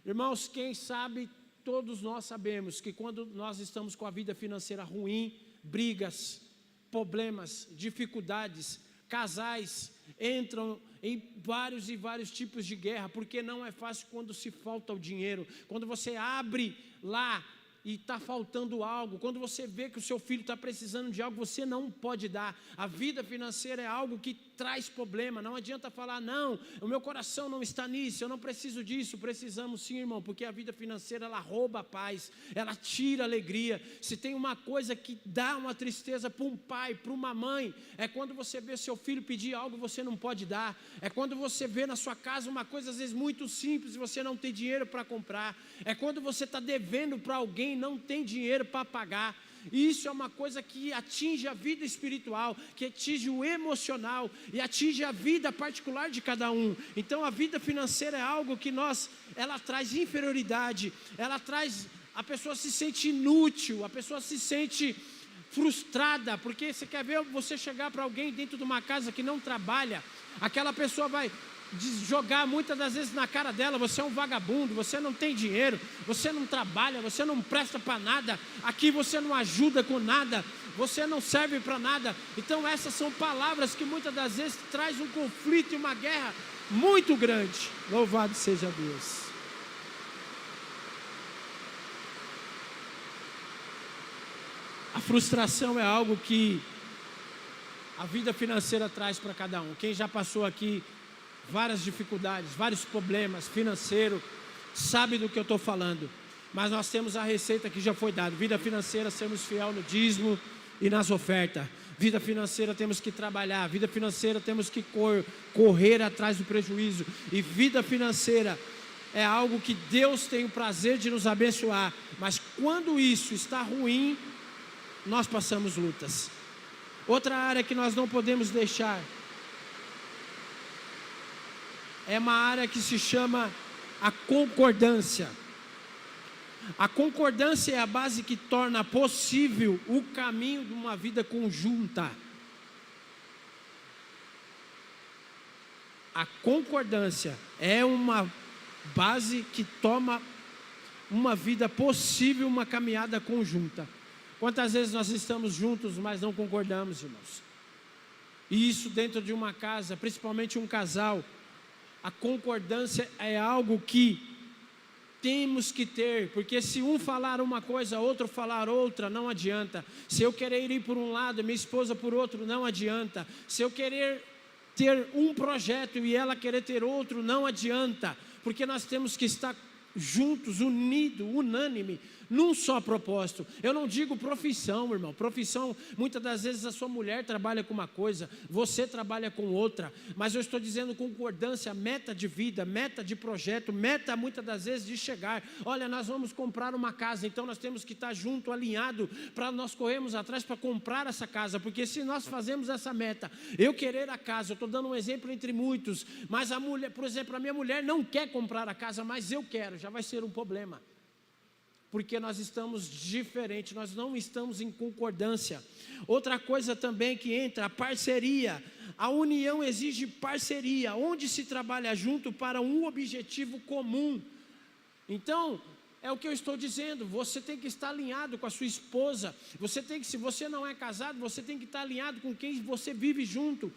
Irmãos, quem sabe, todos nós sabemos que quando nós estamos com a vida financeira ruim, brigas, problemas, dificuldades, casais entram em vários e vários tipos de guerra, porque não é fácil quando se falta o dinheiro, quando você abre lá e está faltando algo, quando você vê que o seu filho está precisando de algo, você não pode dar. A vida financeira é algo que traz problema. Não adianta falar, não, o meu coração não está nisso, eu não preciso disso. Precisamos sim, irmão, porque a vida financeira, ela rouba a paz, ela tira a alegria. Se tem uma coisa que dá uma tristeza para um pai, para uma mãe, é quando você vê seu filho pedir algo que você não pode dar. É quando você vê na sua casa uma coisa às vezes muito simples e você não tem dinheiro para comprar. É quando você está devendo para alguém e não tem dinheiro para pagar. Isso é uma coisa que atinge a vida espiritual, que atinge o emocional e atinge a vida particular de cada um. Então a vida financeira é algo que ela traz inferioridade, ela traz, a pessoa se sente inútil, a pessoa se sente frustrada, porque você quer ver você chegar para alguém dentro de uma casa que não trabalha, aquela pessoa vai jogar muitas das vezes na cara dela, você é um vagabundo, você não tem dinheiro, você não trabalha, você não presta para nada, aqui você não ajuda com nada, você não serve para nada. Então essas são palavras que muitas das vezes traz um conflito e uma guerra muito grande. Louvado seja Deus. A frustração é algo que a vida financeira traz para cada um. Quem já passou aqui várias dificuldades, vários problemas financeiros, sabe do que eu estou falando. Mas nós temos a receita que já foi dada. Vida financeira, sermos fiel no dízimo e nas ofertas. Vida financeira, temos que trabalhar. Vida financeira, temos que correr atrás do prejuízo. E vida financeira é algo que Deus tem o prazer de nos abençoar. Mas quando isso está ruim, nós passamos lutas. Outra área que nós não podemos deixar é uma área que se chama a concordância. A concordância é a base que torna possível o caminho de uma vida conjunta. A concordância é uma base que toma uma vida possível, uma caminhada conjunta. Quantas vezes nós estamos juntos, mas não concordamos, irmãos? E isso dentro de uma casa, principalmente um casal. A concordância é algo que temos que ter, porque se um falar uma coisa, outro falar outra, não adianta. Se eu querer ir por um lado, minha esposa por outro, não adianta. Se eu querer ter um projeto e ela querer ter outro, não adianta, porque nós temos que estar juntos, unidos, unânime, num só propósito. Eu não digo profissão, irmão. Profissão, muitas das vezes a sua mulher trabalha com uma coisa, você trabalha com outra, mas eu estou dizendo concordância, meta de vida, meta de projeto, meta muitas das vezes de chegar. Olha, nós vamos comprar uma casa, então nós temos que estar junto, alinhado, para nós corrermos atrás para comprar essa casa, porque se nós fazemos essa meta, eu querer a casa, eu estou dando um exemplo entre muitos, mas a mulher, por exemplo, a minha mulher não quer comprar a casa, mas eu quero, já vai ser um problema. Porque nós estamos diferentes, nós não estamos em concordância. Outra coisa também que entra, a parceria. A união exige parceria, onde se trabalha junto para um objetivo comum. Então, é o que eu estou dizendo, você tem que estar alinhado com a sua esposa, se você não é casado, você tem que estar alinhado com quem você vive junto.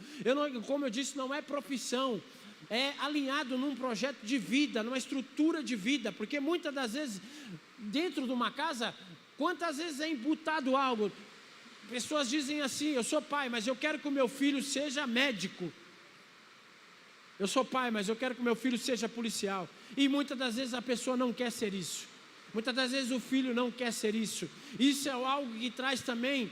Como eu disse, não é profissão. É alinhado num projeto de vida, numa estrutura de vida, porque muitas das vezes, dentro de uma casa, quantas vezes é imputado algo? Pessoas dizem assim, eu sou pai, mas eu quero que o meu filho seja médico. Eu sou pai, mas eu quero que o meu filho seja policial. E muitas das vezes a pessoa não quer ser isso. Muitas das vezes o filho não quer ser isso. Isso é algo que traz também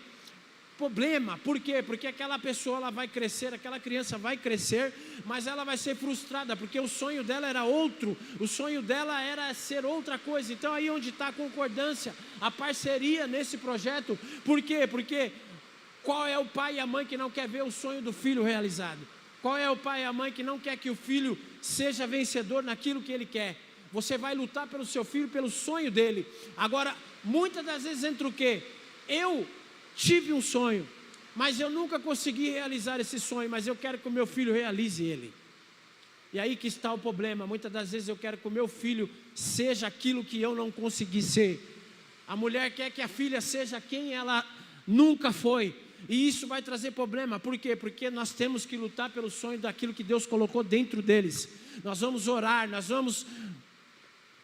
problema. Por quê? Porque aquela pessoa ela vai crescer, aquela criança vai crescer, mas ela vai ser frustrada, porque o sonho dela era outro, o sonho dela era ser outra coisa. Então aí onde está a concordância, a parceria nesse projeto. Por quê? Porque qual é o pai e a mãe que não quer ver o sonho do filho realizado? Qual é o pai e a mãe que não quer que o filho seja vencedor naquilo que ele quer? Você vai lutar pelo seu filho, pelo sonho dele. Agora, muitas das vezes entra o quê? Eu tive um sonho, mas eu nunca consegui realizar esse sonho, mas eu quero que o meu filho realize ele. E aí que está o problema. Muitas das vezes eu quero que o meu filho seja aquilo que eu não consegui ser. A mulher quer que a filha seja quem ela nunca foi. E isso vai trazer problema. Por quê? Porque nós temos que lutar pelo sonho daquilo que Deus colocou dentro deles. Nós vamos orar, nós vamos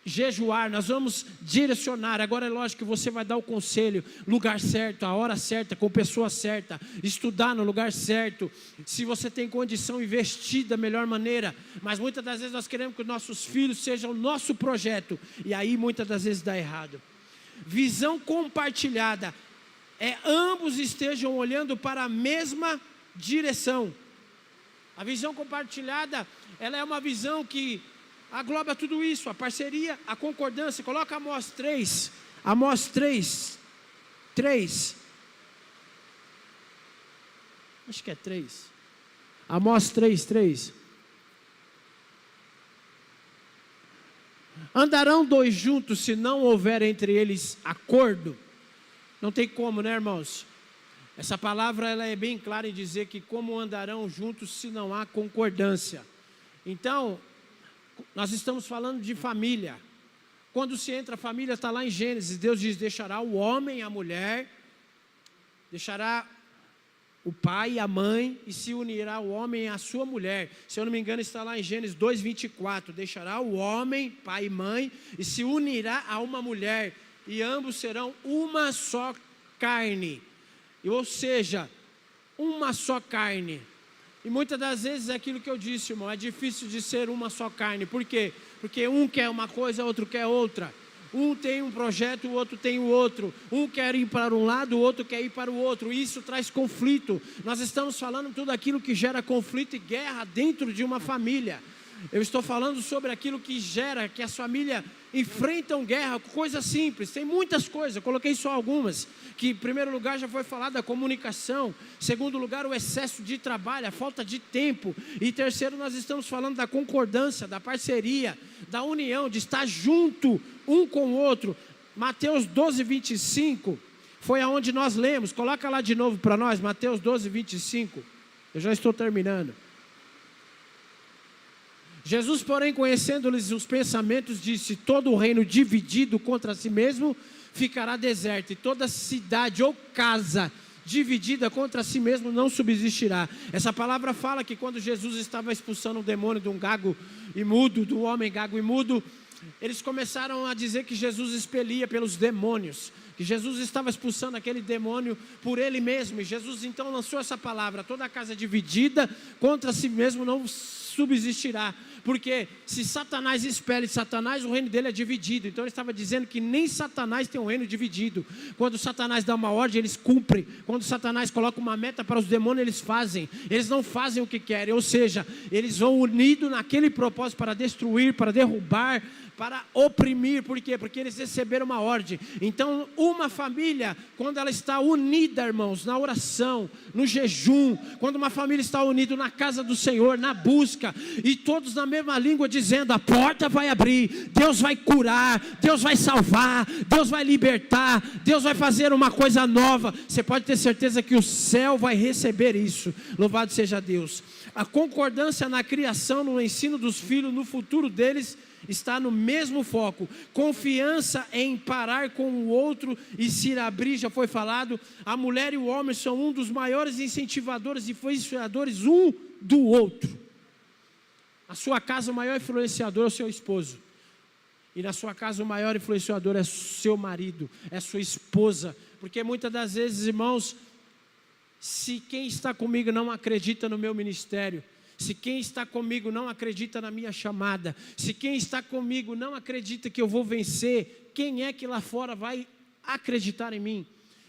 jejuar, nós vamos direcionar. Agora é lógico que você vai dar o conselho, lugar certo, a hora certa, com pessoa certa, estudar no lugar certo, se você tem condição, investir da melhor maneira. Mas muitas das vezes nós queremos que os nossos filhos sejam o nosso projeto, e aí muitas das vezes dá errado. Visão compartilhada é ambos estejam olhando para a mesma direção. A visão compartilhada, ela é uma visão que agloba tudo isso, a parceria, a concordância. Coloca Amós 3. Amós 3. Acho que é 3. Amós 3. Andarão dois juntos se não houver entre eles acordo? Não tem como, né, irmãos? Essa palavra ela é bem clara em dizer que como andarão juntos se não há concordância. Então, nós estamos falando de família. Quando se entra a família, está lá em Gênesis, Deus diz, deixará o homem, a mulher, deixará o pai e a mãe, e se unirá o homem à sua mulher. Se eu não me engano, está lá em Gênesis 2:24, deixará o homem, pai e mãe, e se unirá a uma mulher, e ambos serão uma só carne. Ou seja, uma só carne. E muitas das vezes é aquilo que eu disse, irmão, é difícil de ser uma só carne. Por quê? Porque um quer uma coisa, outro quer outra. Um tem um projeto, o outro tem o outro. Um quer ir para um lado, o outro quer ir para o outro. Isso traz conflito. Nós estamos falando tudo aquilo que gera conflito e guerra dentro de uma família. Eu estou falando sobre aquilo que gera, que as famílias enfrentam guerra, coisas simples, tem muitas coisas, eu coloquei só algumas, que em primeiro lugar já foi falado a comunicação, segundo lugar o excesso de trabalho, a falta de tempo, e terceiro nós estamos falando da concordância, da parceria, da união, de estar junto um com o outro. Mateus 12:25, foi aonde nós lemos, coloca lá de novo para nós, Mateus 12:25, eu já estou terminando. Jesus, porém, conhecendo-lhes os pensamentos, disse, todo o reino dividido contra si mesmo ficará deserto, e toda cidade ou casa dividida contra si mesmo não subsistirá. Essa palavra fala que quando Jesus estava expulsando o demônio de um gago e mudo, do homem gago e mudo, eles começaram a dizer que Jesus expelia pelos demônios, que Jesus estava expulsando aquele demônio por ele mesmo, e Jesus então lançou essa palavra, toda a casa dividida contra si mesmo não subsistirá, porque se Satanás expele Satanás, o reino dele é dividido. Então ele estava dizendo que nem Satanás tem um reino dividido. Quando Satanás dá uma ordem, eles cumprem. Quando Satanás coloca uma meta para os demônios, eles fazem. Eles não fazem o que querem, ou seja, eles vão unidos naquele propósito para destruir, para derrubar, para oprimir. Por quê? Porque eles receberam uma ordem. Então uma família, quando ela está unida, irmãos, na oração, no jejum, quando uma família está unida na casa do Senhor, na busca, e todos na mesma língua dizendo, a porta vai abrir, Deus vai curar, Deus vai salvar, Deus vai libertar, Deus vai fazer uma coisa nova, você pode ter certeza que o céu vai receber isso. Louvado seja Deus. A concordância na criação, no ensino dos filhos, no futuro deles, está no mesmo foco. Confiança em parar com o outro e se abrir, já foi falado. A mulher e o homem são um dos maiores incentivadores e influenciadores um do outro. Na sua casa o maior influenciador é o seu esposo, e na sua casa o maior influenciador é seu marido, é sua esposa, porque muitas das vezes, irmãos, se quem está comigo não acredita no meu ministério, se quem está comigo não acredita na minha chamada, se quem está comigo não acredita que eu vou vencer, quem é que lá fora vai acreditar em mim?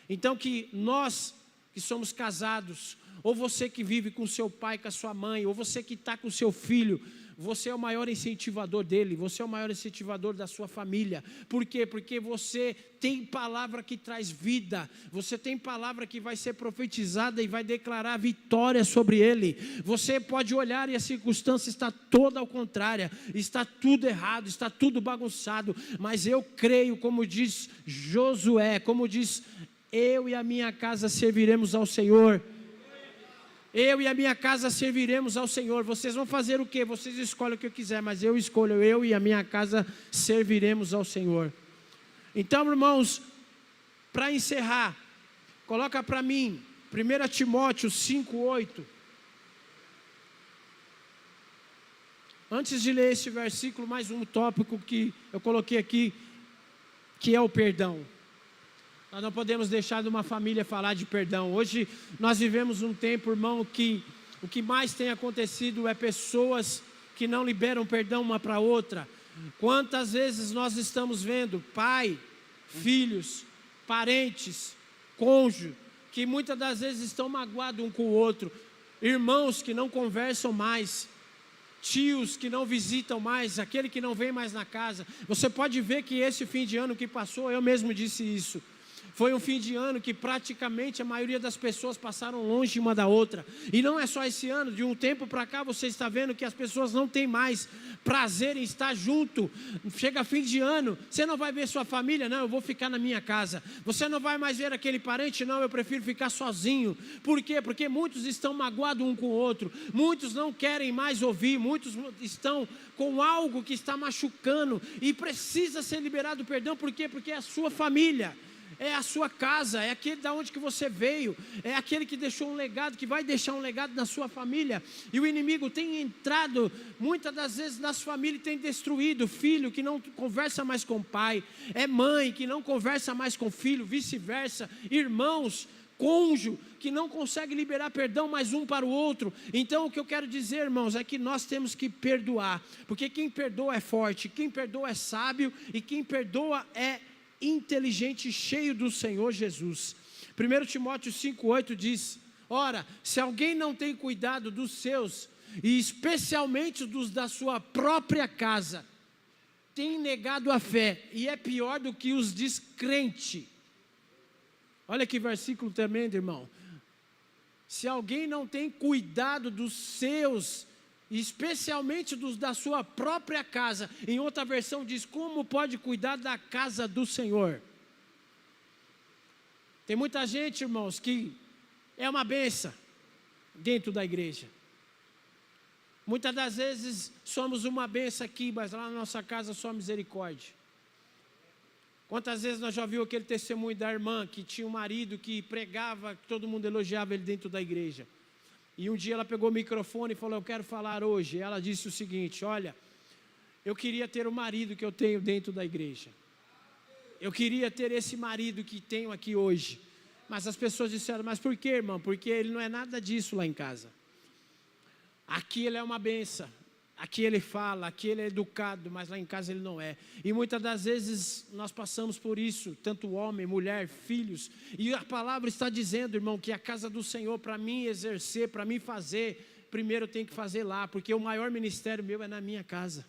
Então que nós que somos casados, ou você que vive com seu pai, com a sua mãe, ou você que está com seu filho, você é o maior incentivador dele, você é o maior incentivador da sua família. Por quê? Porque você tem palavra que traz vida, você tem palavra que vai ser profetizada e vai declarar vitória sobre ele. Você pode olhar e a circunstância está toda ao contrário, está tudo errado, está tudo bagunçado, mas eu creio, como diz Josué, como diz, eu e a minha casa serviremos ao Senhor. Eu e a minha casa serviremos ao Senhor. Vocês vão fazer o quê? Vocês escolhem o que eu quiser, mas eu escolho, eu e a minha casa serviremos ao Senhor. Então, irmãos, para encerrar, coloca para mim 1 Timóteo 5:8. Antes de ler esse versículo, mais um tópico que eu coloquei aqui, que é o perdão. Nós não podemos deixar de uma família falar de perdão. Hoje nós vivemos um tempo, irmão, que o que mais tem acontecido é pessoas que não liberam perdão uma para a outra. Quantas vezes nós estamos vendo pai, filhos, parentes, cônjuge, que muitas das vezes estão magoados um com o outro, irmãos que não conversam mais, tios que não visitam mais, aquele que não vem mais na casa. Você pode ver que esse fim de ano que passou, eu mesmo disse isso, foi um fim de ano que praticamente a maioria das pessoas passaram longe uma da outra. E não é só esse ano, de um tempo para cá você está vendo que as pessoas não têm mais prazer em estar junto. Chega fim de ano, você não vai ver sua família? Não, eu vou ficar na minha casa. Você não vai mais ver aquele parente? Não, eu prefiro ficar sozinho. Por quê? Porque muitos estão magoados um com o outro. Muitos não querem mais ouvir. Muitos estão com algo que está machucando e precisa ser liberado o perdão. Por quê? Porque é a sua família. É a sua casa, é aquele da onde que você veio, é aquele que deixou um legado, que vai deixar um legado na sua família. E o inimigo tem entrado, muitas das vezes nas famílias tem destruído, filho que não conversa mais com o pai, é mãe que não conversa mais com o filho, vice-versa, irmãos, cônjuge que não consegue liberar perdão mais um para o outro. Então o que eu quero dizer, irmãos, é que nós temos que perdoar, porque quem perdoa é forte, quem perdoa é sábio e quem perdoa é inteligente, cheio do Senhor Jesus. 1 Timóteo 5,8 diz: ora, se alguém não tem cuidado dos seus, e especialmente dos da sua própria casa, tem negado a fé, e é pior do que os descrentes. Olha que versículo tremendo, irmão. Se alguém não tem cuidado dos seus, especialmente dos da sua própria casa, em outra versão diz, como pode cuidar da casa do Senhor? Tem muita gente, irmãos, que é uma benção dentro da igreja. Muitas das vezes somos uma benção aqui, mas lá na nossa casa só misericórdia. Quantas vezes nós já ouvimos aquele testemunho da irmã que tinha um marido que pregava, que todo mundo elogiava ele dentro da igreja. E um dia ela pegou o microfone e falou, eu quero falar hoje. E ela disse o seguinte, olha, eu queria ter o marido que eu tenho dentro da igreja. Eu queria ter esse marido que tenho aqui hoje. Mas as pessoas disseram, mas por quê, irmão? Porque ele não é nada disso lá em casa. Aqui ele é uma benção. Aqui ele fala, aqui ele é educado, mas lá em casa ele não é. E muitas das vezes nós passamos por isso, tanto homem, mulher, filhos. E a palavra está dizendo, irmão, que a casa do Senhor, para mim exercer, para mim fazer, primeiro eu tenho que fazer lá, porque o maior ministério meu é na minha casa.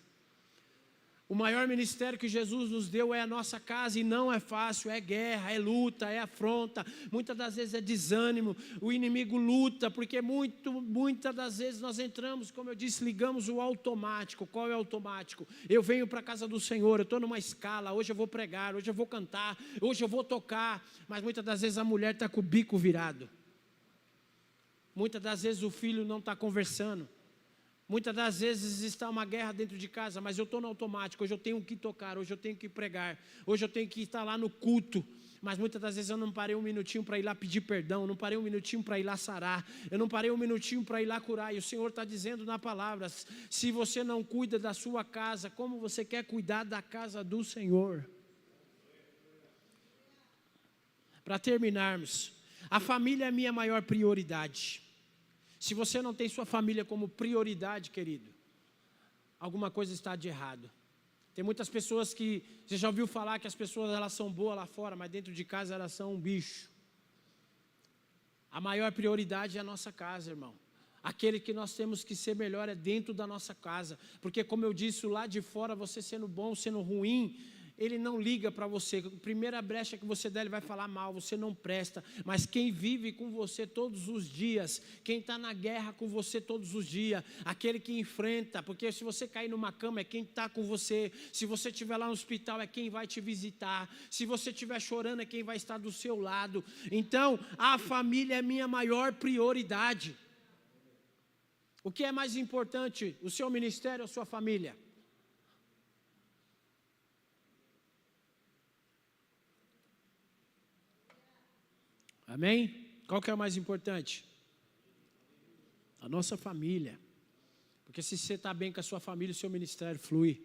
O maior ministério que Jesus nos deu é a nossa casa e não é fácil, é guerra, é luta, é afronta, muitas das vezes é desânimo, o inimigo luta, porque muitas das vezes nós entramos, como eu disse, ligamos o automático. Qual é o automático? Eu venho para a casa do Senhor, eu estou numa escala, hoje eu vou pregar, hoje eu vou cantar, hoje eu vou tocar, mas muitas das vezes a mulher está com o bico virado, muitas das vezes o filho não está conversando, muitas das vezes está uma guerra dentro de casa, mas eu estou no automático, hoje eu tenho que tocar, hoje eu tenho que pregar, hoje eu tenho que estar lá no culto, mas muitas das vezes eu não parei um minutinho para ir lá pedir perdão, não parei um minutinho para ir lá sarar, eu não parei um minutinho para ir lá curar, e o Senhor está dizendo na palavra, se você não cuida da sua casa, como você quer cuidar da casa do Senhor? Para terminarmos, a família é a minha maior prioridade. Se você não tem sua família como prioridade, querido, alguma coisa está de errado. Tem muitas pessoas que, você já ouviu falar que as pessoas elas são boas lá fora, mas dentro de casa elas são um bicho. A maior prioridade é a nossa casa, irmão. Aquele que nós temos que ser melhor é dentro da nossa casa. Porque como eu disse, lá de fora, você sendo bom, sendo ruim, ele não liga para você. A primeira brecha que você der, ele vai falar mal, você não presta. Mas quem vive com você todos os dias, quem está na guerra com você todos os dias, aquele que enfrenta, porque se você cair numa cama é quem está com você, se você estiver lá no hospital é quem vai te visitar, se você estiver chorando é quem vai estar do seu lado. Então, a família é minha maior prioridade. O que é mais importante, o seu ministério ou a sua família? Amém? Qual que é o mais importante? A nossa família. Porque se você está bem com a sua família, o seu ministério flui.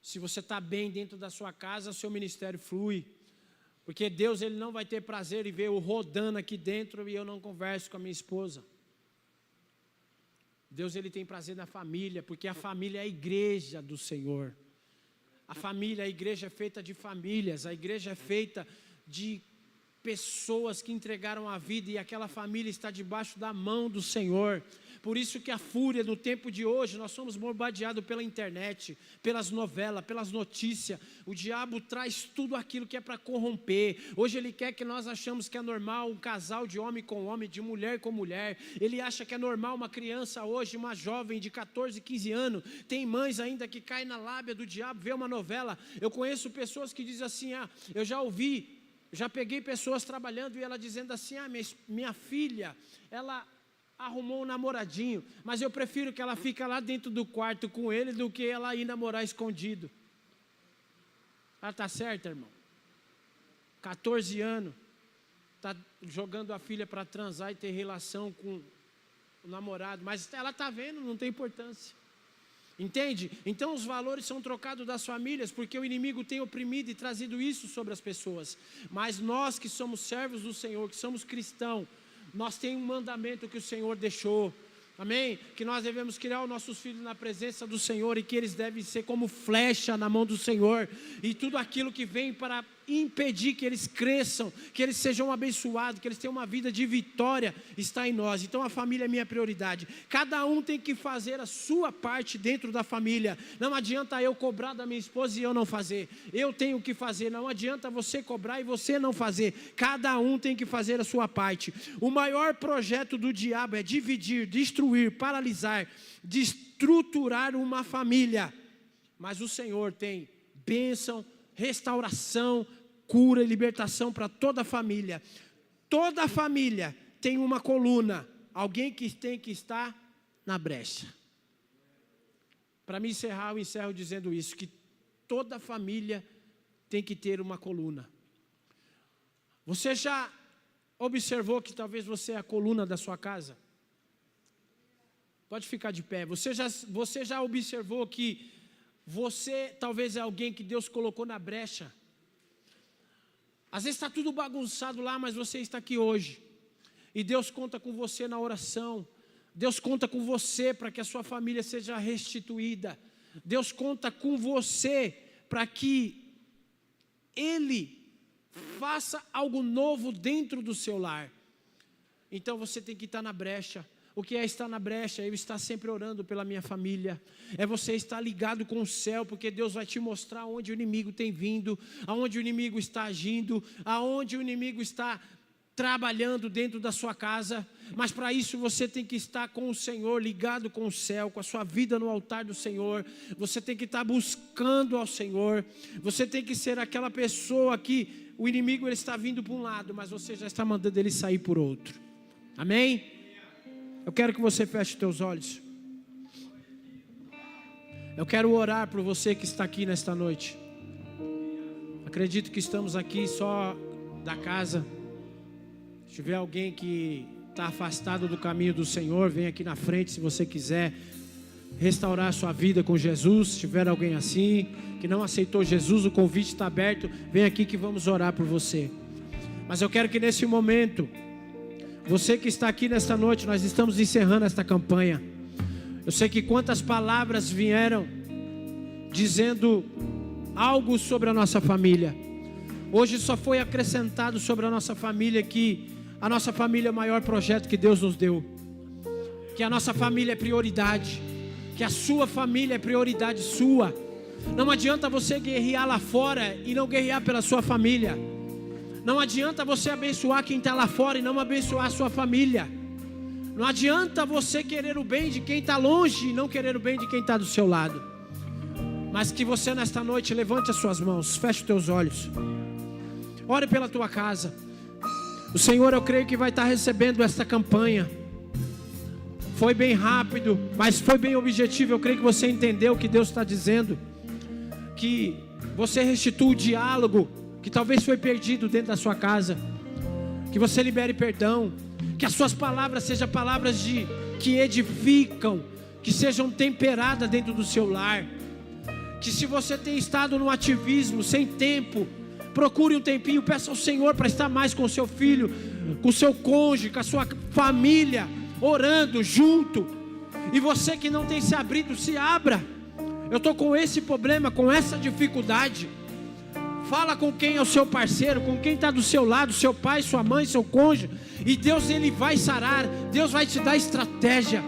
Se você está bem dentro da sua casa, o seu ministério flui. Porque Deus, Ele não vai ter prazer em ver eu rodando aqui dentro e eu não converso com a minha esposa. Deus, Ele tem prazer na família, porque a família é a igreja do Senhor. A família, a igreja é feita de famílias, a igreja é feita de pessoas que entregaram a vida e aquela família está debaixo da mão do Senhor. Por isso que a fúria no tempo de hoje, nós somos bombardeados pela internet, pelas novelas, pelas notícias. O diabo traz tudo aquilo que é para corromper. Hoje ele quer que nós achamos que é normal um casal de homem com homem, de mulher com mulher. Ele acha que é normal uma criança hoje, uma jovem de 14, 15 anos. Tem mães ainda que caem na lábia do diabo, vê uma novela. Eu conheço pessoas que dizem assim, eu já ouvi, já peguei pessoas trabalhando e ela dizendo assim, minha filha, ela arrumou um namoradinho, mas eu prefiro que ela fique lá dentro do quarto com ele do que ela ir namorar escondido. Ela está certa, irmão? 14 anos, está jogando a filha para transar e ter relação com o namorado, mas ela está vendo, não tem importância. Entende? Então os valores são trocados das famílias, porque o inimigo tem oprimido e trazido isso sobre as pessoas. Mas nós que somos servos do Senhor, que somos cristãos, nós temos um mandamento que o Senhor deixou, amém? Que nós devemos criar os nossos filhos na presença do Senhor e que eles devem ser como flecha na mão do Senhor. E tudo aquilo que vem para impedir que eles cresçam, que eles sejam abençoados, que eles tenham uma vida de vitória, está em nós. Então a família é minha prioridade. Cada um tem que fazer a sua parte dentro da família. Não adianta eu cobrar da minha esposa e eu não fazer. Eu tenho que fazer. Não adianta você cobrar e você não fazer. Cada um tem que fazer a sua parte. O maior projeto do diabo é dividir, destruir, paralisar, destruturar uma família. Mas o Senhor tem bênção, restauração, cura e libertação para toda a família. Toda a família tem uma coluna, alguém que tem que estar na brecha. Para me encerrar, eu encerro dizendo isso, que toda família tem que ter uma coluna. Você já observou que talvez você é a coluna da sua casa? Pode ficar de pé. Você já observou que você talvez é alguém que Deus colocou na brecha? Às vezes está tudo bagunçado lá, mas você está aqui hoje. E Deus conta com você na oração. Deus conta com você para que a sua família seja restituída. Deus conta com você para que Ele faça algo novo dentro do seu lar. Então você tem que estar na brecha. O que é estar na brecha? Eu estar sempre orando pela minha família. É você estar ligado com o céu, porque Deus vai te mostrar onde o inimigo tem vindo, aonde o inimigo está agindo, aonde o inimigo está trabalhando dentro da sua casa. Mas para isso você tem que estar com o Senhor, ligado com o céu, com a sua vida no altar do Senhor. Você tem que estar buscando ao Senhor. Você tem que ser aquela pessoa que o inimigo ele está vindo para um lado, mas você já está mandando ele sair por outro. Amém? Eu quero que você feche os teus olhos. Eu quero orar por você que está aqui nesta noite. Acredito que estamos aqui só da casa. Se tiver alguém que está afastado do caminho do Senhor, vem aqui na frente se você quiser restaurar a sua vida com Jesus. Se tiver alguém assim, que não aceitou Jesus, o convite está aberto. Vem aqui que vamos orar por você. Mas eu quero que nesse momento, você que está aqui nesta noite, nós estamos encerrando esta campanha. Eu sei que quantas palavras vieram dizendo algo sobre a nossa família. Hoje só foi acrescentado sobre a nossa família que a nossa família é o maior projeto que Deus nos deu. Que a nossa família é prioridade. Que a sua família é prioridade sua. Não adianta você guerrear lá fora e não guerrear pela sua família. Não adianta você abençoar quem está lá fora e não abençoar a sua família. Não adianta você querer o bem de quem está longe e não querer o bem de quem está do seu lado. Mas que você nesta noite levante as suas mãos, feche os teus olhos. Ore pela tua casa. O Senhor, eu creio que vai estar recebendo esta campanha. Foi bem rápido, mas foi bem objetivo. Eu creio que você entendeu o que Deus está dizendo. Que você restitua o diálogo que talvez foi perdido dentro da sua casa. Que você libere perdão. Que as suas palavras sejam palavras que edificam, que sejam temperadas dentro do seu lar. Que se você tem estado no ativismo, sem tempo, procure um tempinho, peça ao Senhor para estar mais com o seu filho, com o seu cônjuge, com a sua família, orando junto. E você que não tem se abrido, se abra. Eu estou com esse problema, com essa dificuldade. Fala com quem é o seu parceiro, com quem está do seu lado, seu pai, sua mãe, seu cônjuge. E Deus, Ele vai sarar, Deus vai te dar estratégia.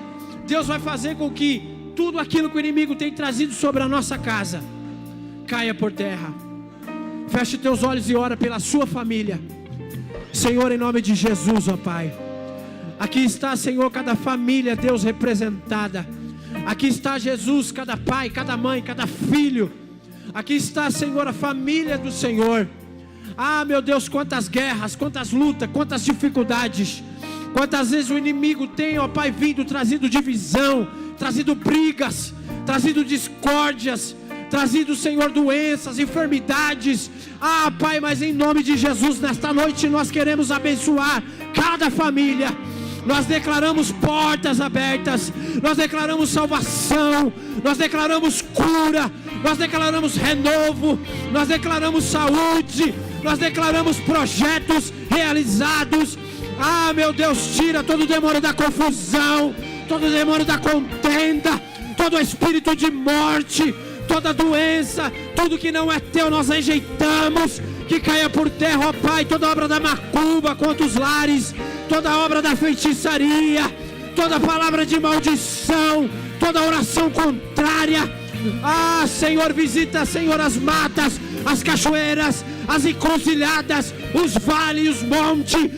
Deus vai fazer com que tudo aquilo que o inimigo tem trazido sobre a nossa casa caia por terra. Feche teus olhos e ora pela sua família. Senhor, em nome de Jesus, ó Pai. Aqui está, Senhor, cada família, Deus, representada. Aqui está, Jesus, cada pai, cada mãe, cada filho. Aqui está, Senhor, a família do Senhor. Ah, meu Deus, quantas guerras, quantas lutas, quantas dificuldades. Quantas vezes o inimigo tem, ó Pai, vindo, trazido divisão, trazido brigas, trazido discórdias, trazido, Senhor, doenças, enfermidades. Ah, Pai, mas em nome de Jesus, nesta noite nós queremos abençoar cada família. Nós declaramos portas abertas, nós declaramos salvação, nós declaramos cura, nós declaramos renovo, nós declaramos saúde, nós declaramos projetos realizados. Ah, meu Deus, tira todo o demônio da confusão, todo o demônio da contenda, todo o espírito de morte, toda doença, tudo que não é teu nós rejeitamos, que caia por terra, ó Pai, toda obra da macumba contra os lares, toda obra da feitiçaria, toda palavra de maldição, toda oração contrária. Ah, Senhor, visita, Senhor, as matas, as cachoeiras, as encruzilhadas, os vales, os montes.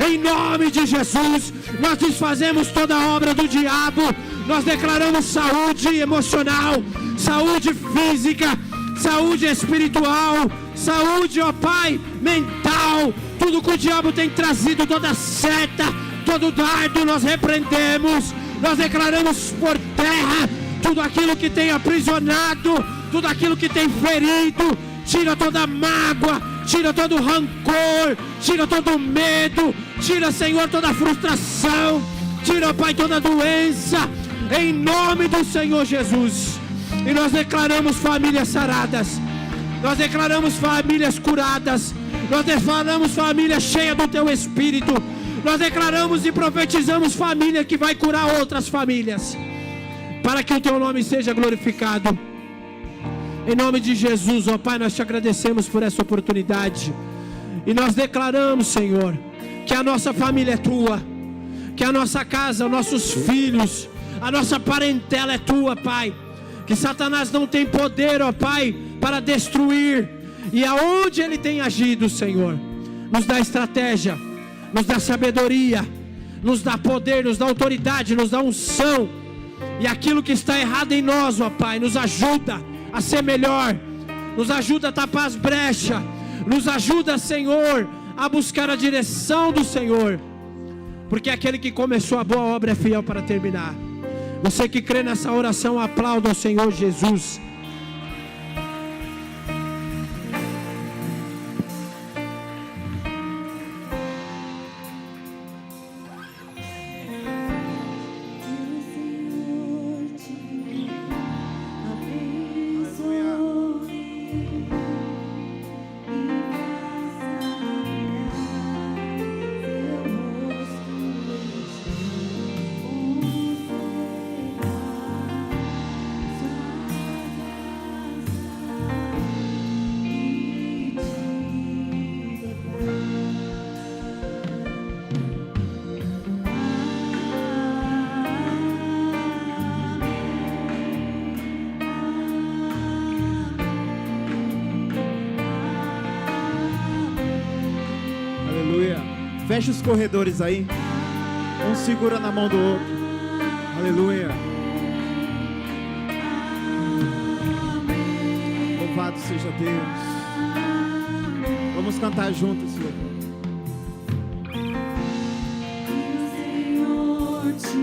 Em nome de Jesus, nós desfazemos toda a obra do diabo. Nós declaramos saúde emocional, saúde física, saúde espiritual, saúde, ó Pai, mental. Tudo que o diabo tem trazido, toda seta, todo dardo, nós repreendemos. Nós declaramos por terra tudo aquilo que tem aprisionado, tudo aquilo que tem ferido. Tira toda mágoa, tira todo rancor, tira todo medo, tira, Senhor, toda frustração, tira, Pai, toda doença, em nome do Senhor Jesus. E nós declaramos famílias saradas, nós declaramos famílias curadas, nós declaramos família cheia do Teu Espírito, nós declaramos e profetizamos família que vai curar outras famílias, para que o Teu nome seja glorificado. Em nome de Jesus, ó Pai, nós Te agradecemos por essa oportunidade. E nós declaramos, Senhor, que a nossa família é Tua, que a nossa casa, nossos filhos, a nossa parentela é Tua, Pai. Que Satanás não tem poder, ó Pai, para destruir. E aonde ele tem agido, Senhor, nos dá estratégia, nos dá sabedoria, nos dá poder, nos dá autoridade, nos dá unção. E aquilo que está errado em nós, ó Pai, nos ajuda a ser melhor, nos ajuda a tapar as brechas, nos ajuda, Senhor, a buscar a direção do Senhor, porque aquele que começou a boa obra é fiel para terminar. Você que crê nessa oração, aplauda ao Senhor Jesus. Fecha os corredores aí. Um segura na mão do outro. Aleluia. Louvado seja Deus. Vamos cantar juntos, Senhor. Senhor te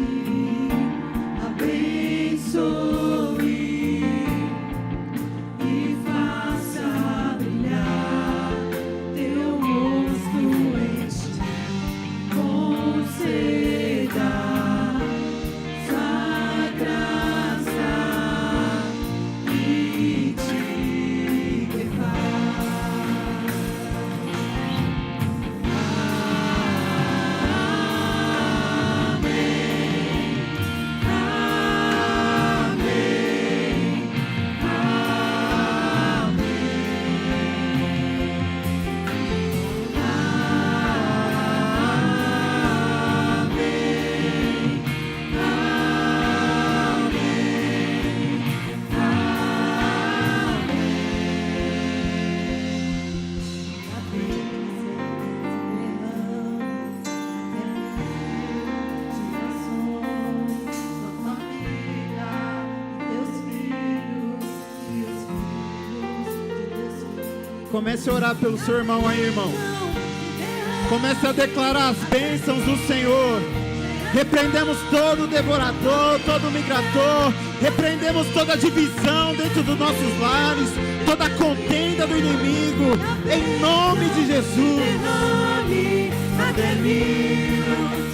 abençoe e faça brilhar teu rosto em ti. Conceda Comece a orar pelo seu irmão aí, irmão. Comece a declarar as bênçãos do Senhor. Repreendemos todo devorador, todo migrador. Repreendemos toda divisão dentro dos nossos lares, toda contenda do inimigo, em nome de Jesus. Derrame até 1000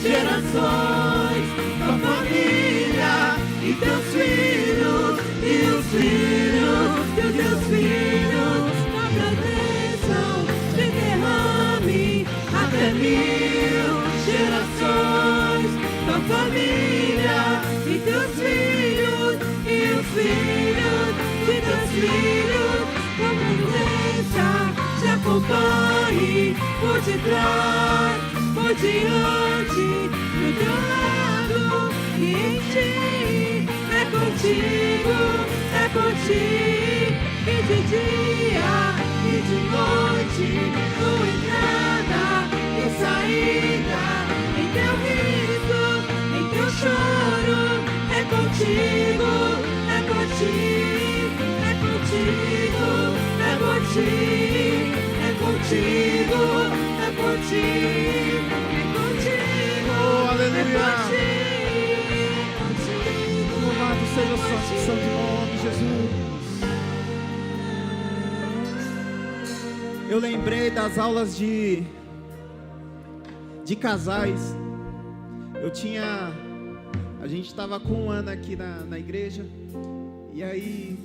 gerações, tua família e teus filhos, e os filhos de teus filhos, na bênção te derrame até 1000 gerações, tua família e teus filhos, e os filhos de teus filhos, tua presença te acompanhe por detrás, por diante, do teu lado e em ti. É contigo, e de dia e de noite, tua entrada e saída, em teu riso, em teu choro. É contigo, é contigo, é contigo, é contigo, é contigo, é contigo, é contigo. Oh, aleluia. É contigo. Louvado seja o seu santo nome, Jesus. Eu lembrei das aulas de casais. A gente estava com um ano aqui na igreja, e aí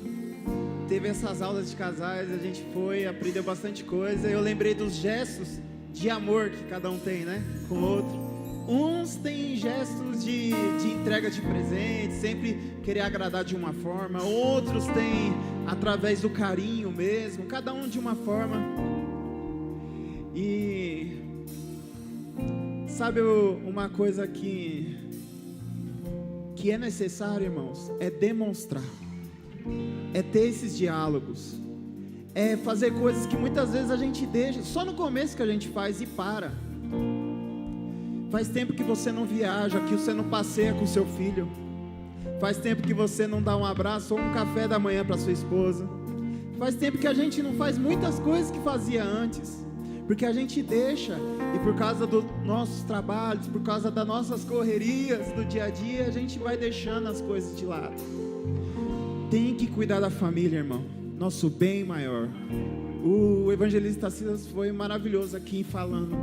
teve essas aulas de casais, a gente foi, aprendeu bastante coisa. Eu lembrei dos gestos de amor que cada um tem, né, com o outro. Uns têm gestos de entrega de presentes, sempre querer agradar de uma forma. Outros têm através do carinho mesmo, cada um de uma forma. E sabe uma coisa que é necessário, irmãos? É demonstrar, é ter esses diálogos, é fazer coisas que muitas vezes a gente deixa, só no começo que a gente faz e para. Faz tempo que você não viaja, que você não passeia com seu filho. Faz tempo que você não dá um abraço ou um café da manhã para sua esposa. Faz tempo que a gente não faz muitas coisas que fazia antes, porque a gente deixa, e por causa dos nossos trabalhos, por causa das nossas correrias do dia a dia, a gente vai deixando as coisas de lado. Tem que cuidar da família, irmão, nosso bem maior. O evangelista Silas foi maravilhoso aqui falando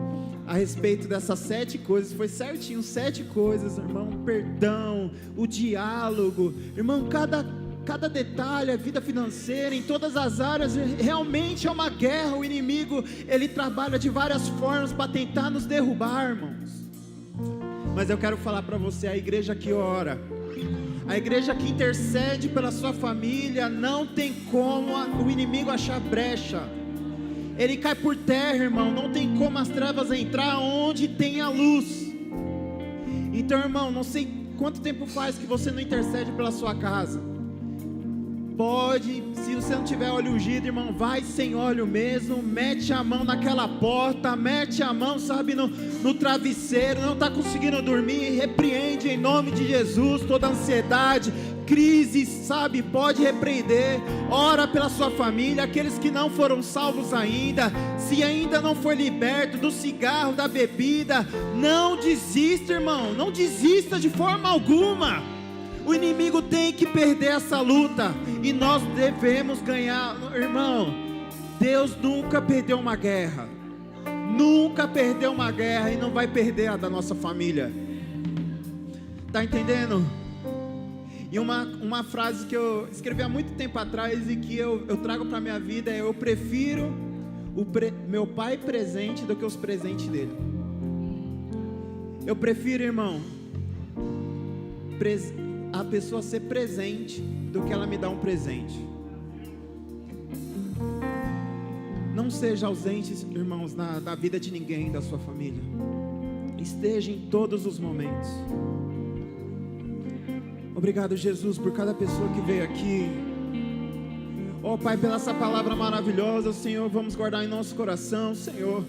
a respeito dessas 7 coisas, foi certinho, 7 coisas, irmão. Perdão, o diálogo, irmão, cada detalhe, a vida financeira, em todas as áreas, realmente é uma guerra. O inimigo, ele trabalha de várias formas para tentar nos derrubar, irmãos. Mas eu quero falar para você, a igreja que ora, a igreja que intercede pela sua família, não tem como o inimigo achar brecha. Ele cai por terra, irmão. Não tem como as trevas entrar onde tem a luz. Então, irmão, não sei quanto tempo faz que você não intercede pela sua casa. Pode, se você não tiver óleo ungido, irmão, vai sem óleo mesmo, mete a mão naquela porta, mete a mão, sabe, no travesseiro, não está conseguindo dormir, repreende em nome de Jesus toda ansiedade, crise, sabe, pode repreender. Ora pela sua família, aqueles que não foram salvos ainda, se ainda não foi liberto do cigarro, da bebida, não desista, irmão, não desista de forma alguma. O inimigo tem que perder essa luta, e nós devemos ganhar, irmão. Deus nunca perdeu uma guerra, nunca perdeu uma guerra, e não vai perder a da nossa família. Tá entendendo? E uma frase que eu escrevi há muito tempo atrás e que eu trago para minha vida é: eu prefiro meu pai presente do que os presentes dele. Eu prefiro, irmão, a pessoa ser presente do que ela me dar um presente. Não seja ausente, irmãos, na vida de ninguém, da sua família. Esteja em todos os momentos. Obrigado, Jesus, por cada pessoa que veio aqui. Ó Pai, pela essa palavra maravilhosa, Senhor, vamos guardar em nosso coração, Senhor.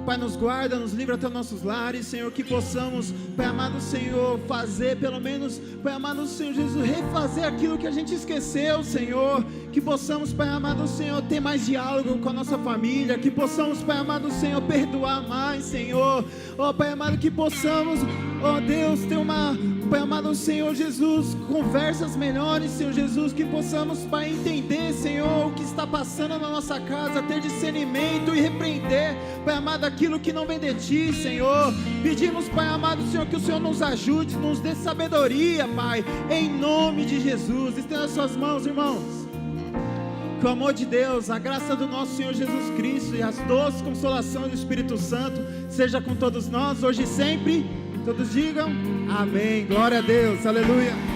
Pai, nos guarda, nos livra até os nossos lares, Senhor, que possamos, Pai amado Senhor, fazer pelo menos, Pai amado Senhor Jesus, refazer aquilo que a gente esqueceu, Senhor, que possamos, Pai amado Senhor, ter mais diálogo com a nossa família, que possamos, Pai amado Senhor, perdoar mais, Senhor, ó Pai amado, que possamos, ó Deus, ter uma, Pai amado Senhor Jesus, conversas melhores, Senhor Jesus, que possamos, Pai, entender, Senhor, o que está passando na nossa casa, ter discernimento e repreender, Pai amado, aquilo que não vem de Ti, Senhor. Pedimos, Pai amado Senhor, que o Senhor nos ajude, nos dê sabedoria, Pai, em nome de Jesus. Estenda as suas mãos, irmãos. Que o amor de Deus, a graça do nosso Senhor Jesus Cristo e as doces consolações do Espírito Santo seja com todos nós, hoje e sempre. Todos digam amém. Glória a Deus, aleluia.